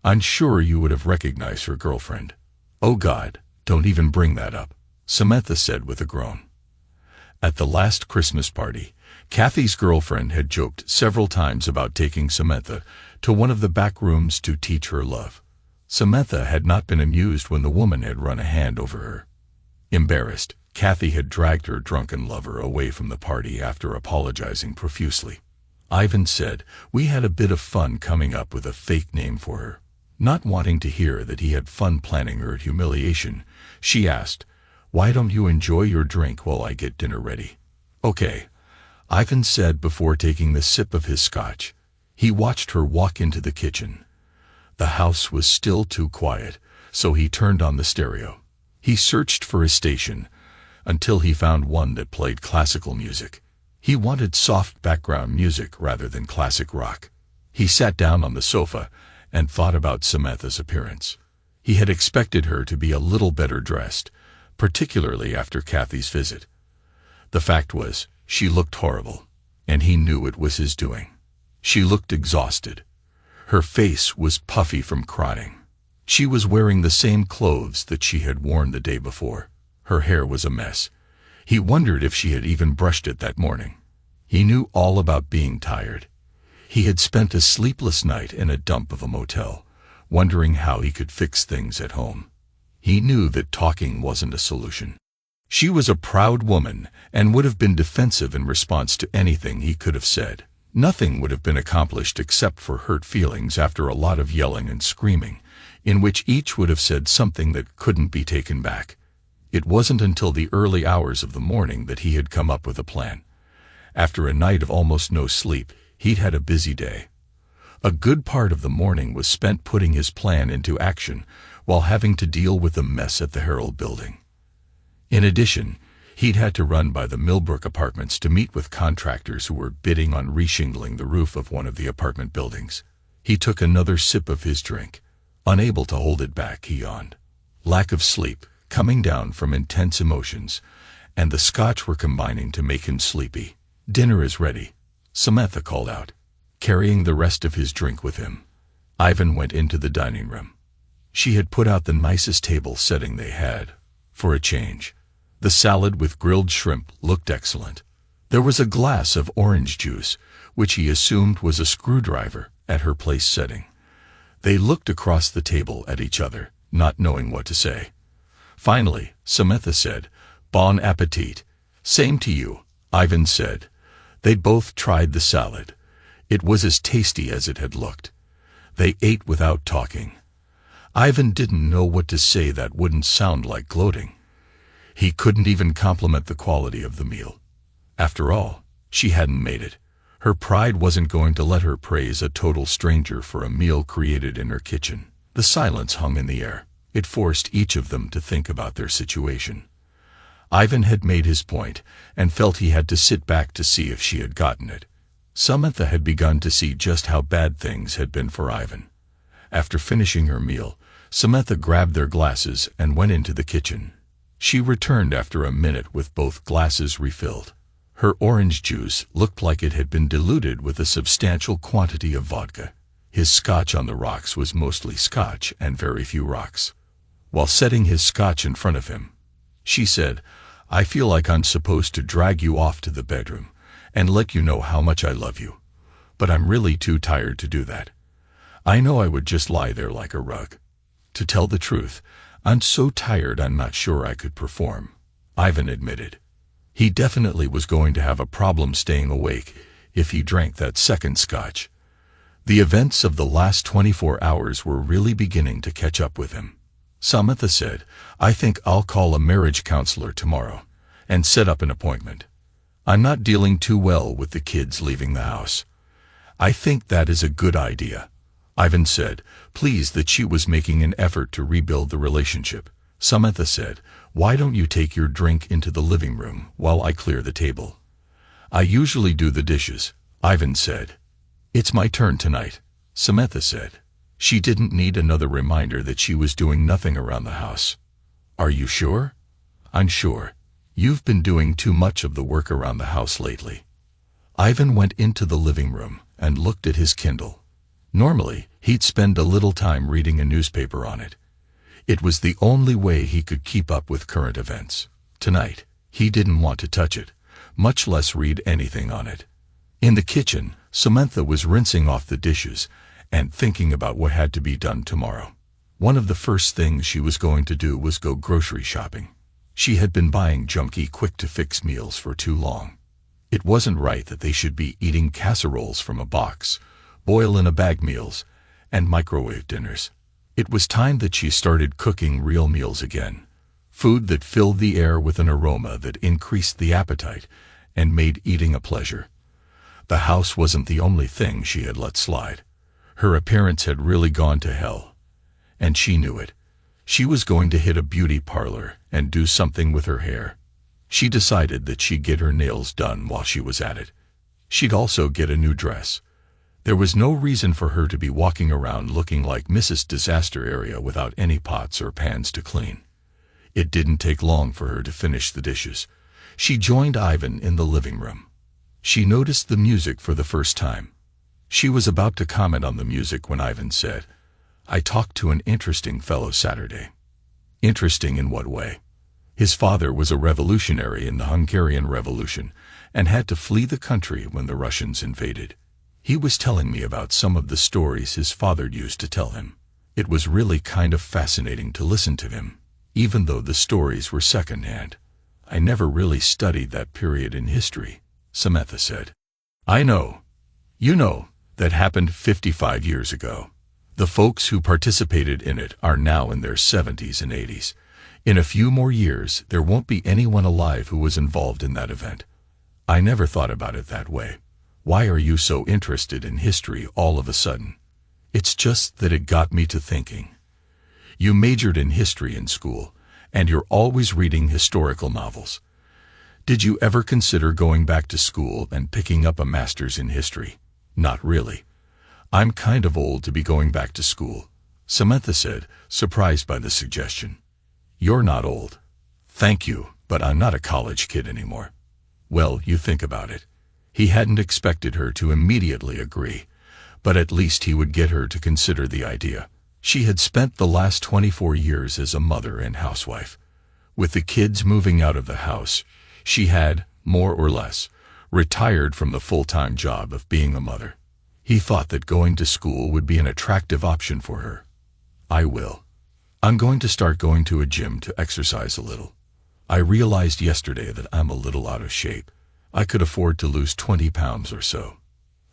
I'm sure you would have recognized her girlfriend. Oh God, don't even bring that up, Samantha said with a groan. At the last Christmas party, Kathy's girlfriend had joked several times about taking Samantha to one of the back rooms to teach her love. Samantha had not been amused when the woman had run a hand over her. Embarrassed, Kathy had dragged her drunken lover away from the party after apologizing profusely. Ivan said, "We had a bit of fun coming up with a fake name for her." Not wanting to hear that he had fun planning her humiliation, she asked, "Why don't you enjoy your drink while I get dinner ready?" "Okay," Ivan said before taking the sip of his scotch. He watched her walk into the kitchen. The house was still too quiet, so he turned on the stereo. He searched for a station until he found one that played classical music. He wanted soft background music rather than classic rock. He sat down on the sofa and thought about Samantha's appearance. He had expected her to be a little better dressed, particularly after Kathy's visit. The fact was, she looked horrible, and he knew it was his doing. She looked exhausted. Her face was puffy from crying. She was wearing the same clothes that she had worn the day before. Her hair was a mess. He wondered if she had even brushed it that morning. He knew all about being tired. He had spent a sleepless night in a dump of a motel, wondering how he could fix things at home. He knew that talking wasn't a solution. She was a proud woman and would have been defensive in response to anything he could have said. Nothing would have been accomplished except for hurt feelings after a lot of yelling and screaming, in which each would have said something that couldn't be taken back. It wasn't until the early hours of the morning that he had come up with a plan. After a night of almost no sleep, he'd had a busy day. A good part of the morning was spent putting his plan into action while having to deal with the mess at the Herald building. In addition, he'd had to run by the Millbrook apartments to meet with contractors who were bidding on reshingling the roof of one of the apartment buildings. He took another sip of his drink. Unable to hold it back, he yawned. Lack of sleep, coming down from intense emotions, and the scotch were combining to make him sleepy. "Dinner is ready," Samantha called out, carrying the rest of his drink with him. Ivan went into the dining room. She had put out the nicest table setting they had, for a change. The salad with grilled shrimp looked excellent. There was a glass of orange juice, which he assumed was a screwdriver, at her place setting. They looked across the table at each other, not knowing what to say. Finally, Samantha said, "Bon appetit." "Same to you," Ivan said. They'd both tried the salad. It was as tasty as it had looked. They ate without talking. Ivan didn't know what to say that wouldn't sound like gloating. He couldn't even compliment the quality of the meal. After all, she hadn't made it. Her pride wasn't going to let her praise a total stranger for a meal created in her kitchen. The silence hung in the air. It forced each of them to think about their situation. Ivan had made his point and felt he had to sit back to see if she had gotten it. Samantha had begun to see just how bad things had been for Ivan. After finishing her meal, Samantha grabbed their glasses and went into the kitchen. She returned after a minute with both glasses refilled. Her orange juice looked like it had been diluted with a substantial quantity of vodka. His scotch on the rocks was mostly scotch and very few rocks. While setting his scotch in front of him, she said, "I feel like I'm supposed to drag you off to the bedroom and let you know how much I love you. But I'm really too tired to do that. I know I would just lie there like a rug. To tell the truth, I'm so tired I'm not sure I could perform," Ivan admitted. He definitely was going to have a problem staying awake if he drank that second scotch. The events of the last 24 hours were really beginning to catch up with him. Samantha said, "I think I'll call a marriage counselor tomorrow and set up an appointment. I'm not dealing too well with the kids leaving the house." "I think that is a good idea," Ivan said, pleased that she was making an effort to rebuild the relationship. Samantha said, "Why don't you take your drink into the living room while I clear the table?" "I usually do the dishes," Ivan said. "It's my turn tonight," Samantha said. She didn't need another reminder that she was doing nothing around the house. "Are you sure?" "I'm sure. You've been doing too much of the work around the house lately." Ivan went into the living room and looked at his Kindle. Normally, he'd spend a little time reading a newspaper on it. It was the only way he could keep up with current events. Tonight, he didn't want to touch it, much less read anything on it. In the kitchen, Samantha was rinsing off the dishes and thinking about what had to be done tomorrow. One of the first things she was going to do was go grocery shopping. She had been buying junky, quick-to-fix meals for too long. It wasn't right that they should be eating casseroles from a box, boil-in-a-bag meals, and microwave dinners. It was time that she started cooking real meals again, food that filled the air with an aroma that increased the appetite and made eating a pleasure. The house wasn't the only thing she had let slide. Her appearance had really gone to hell, and she knew it. She was going to hit a beauty parlor and do something with her hair. She decided that she'd get her nails done while she was at it. She'd also get a new dress. There was no reason for her to be walking around looking like Mrs. Disaster Area without any pots or pans to clean. It didn't take long for her to finish the dishes. She joined Ivan in the living room. She noticed the music for the first time. She was about to comment on the music when Ivan said, "I talked to an interesting fellow Saturday." Interesting in what way? His father was a revolutionary in the Hungarian Revolution and had to flee the country when the Russians invaded. He was telling me about some of the stories his father used to tell him. It was really kind of fascinating to listen to him, even though the stories were secondhand. "I never really studied that period in history," Samantha said. "I know. You know, that happened 55 years ago. The folks who participated in it are now in their 70s and 80s. In a few more years, there won't be anyone alive who was involved in that event. I never thought about it that way. Why are you so interested in history all of a sudden?" "It's just that it got me to thinking. You majored in history in school, and you're always reading historical novels. Did you ever consider going back to school and picking up a master's in history?" "Not really. I'm kind of old to be going back to school," Samantha said, surprised by the suggestion. "You're not old." "Thank you, but I'm not a college kid anymore." "Well, you think about it." He hadn't expected her to immediately agree, but at least he would get her to consider the idea. She had spent the last 24 years as a mother and housewife. With the kids moving out of the house, she had, more or less, retired from the full-time job of being a mother. He thought that going to school would be an attractive option for her. "I will. I'm going to start going to a gym to exercise a little. I realized yesterday that I'm a little out of shape. I could afford to lose 20 pounds or so."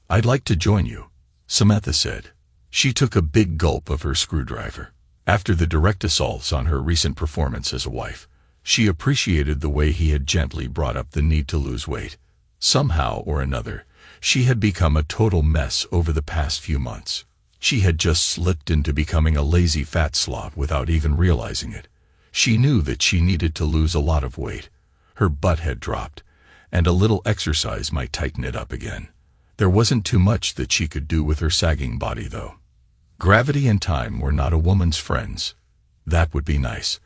"I'd like to join you," Samantha said. She took a big gulp of her screwdriver. After the direct assaults on her recent performance as a wife, she appreciated the way he had gently brought up the need to lose weight. Somehow or another, she had become a total mess over the past few months. She had just slipped into becoming a lazy fat slob without even realizing it. She knew that she needed to lose a lot of weight. Her butt had dropped, and a little exercise might tighten it up again. There wasn't too much that she could do with her sagging body, though. Gravity and time were not a woman's friends. That would be nice.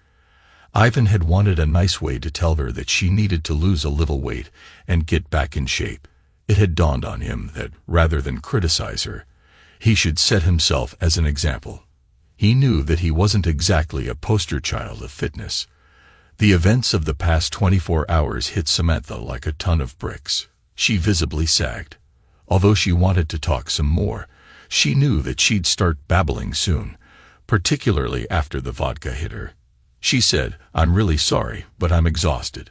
Ivan had wanted a nice way to tell her that she needed to lose a little weight and get back in shape. It had dawned on him that, rather than criticize her, he should set himself as an example. He knew that he wasn't exactly a poster child of fitness. The events of the past 24 hours hit Samantha like a ton of bricks. She visibly sagged. Although she wanted to talk some more, she knew that she'd start babbling soon, particularly after the vodka hit her. She said, "I'm really sorry, but I'm exhausted.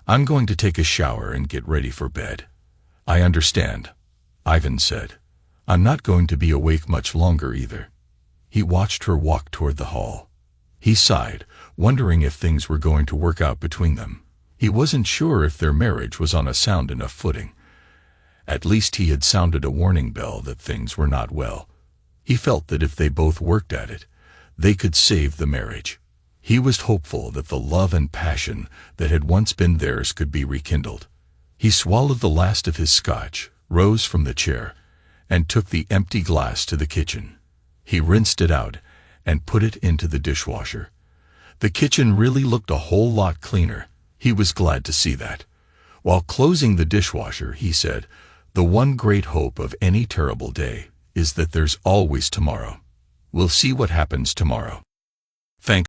I'm going to take a shower and get ready for bed." "I understand," Ivan said. "I'm not going to be awake much longer either." He watched her walk toward the hall. He sighed, wondering if things were going to work out between them. He wasn't sure if their marriage was on a sound enough footing. At least he had sounded a warning bell that things were not well. He felt that if they both worked at it, they could save the marriage. He was hopeful that the love and passion that had once been theirs could be rekindled. He swallowed the last of his scotch, rose from the chair, and took the empty glass to the kitchen. He rinsed it out and put it into the dishwasher. The kitchen really looked a whole lot cleaner. He was glad to see that. While closing the dishwasher, he said, "The one great hope of any terrible day is that there's always tomorrow. We'll see what happens tomorrow." Thanks.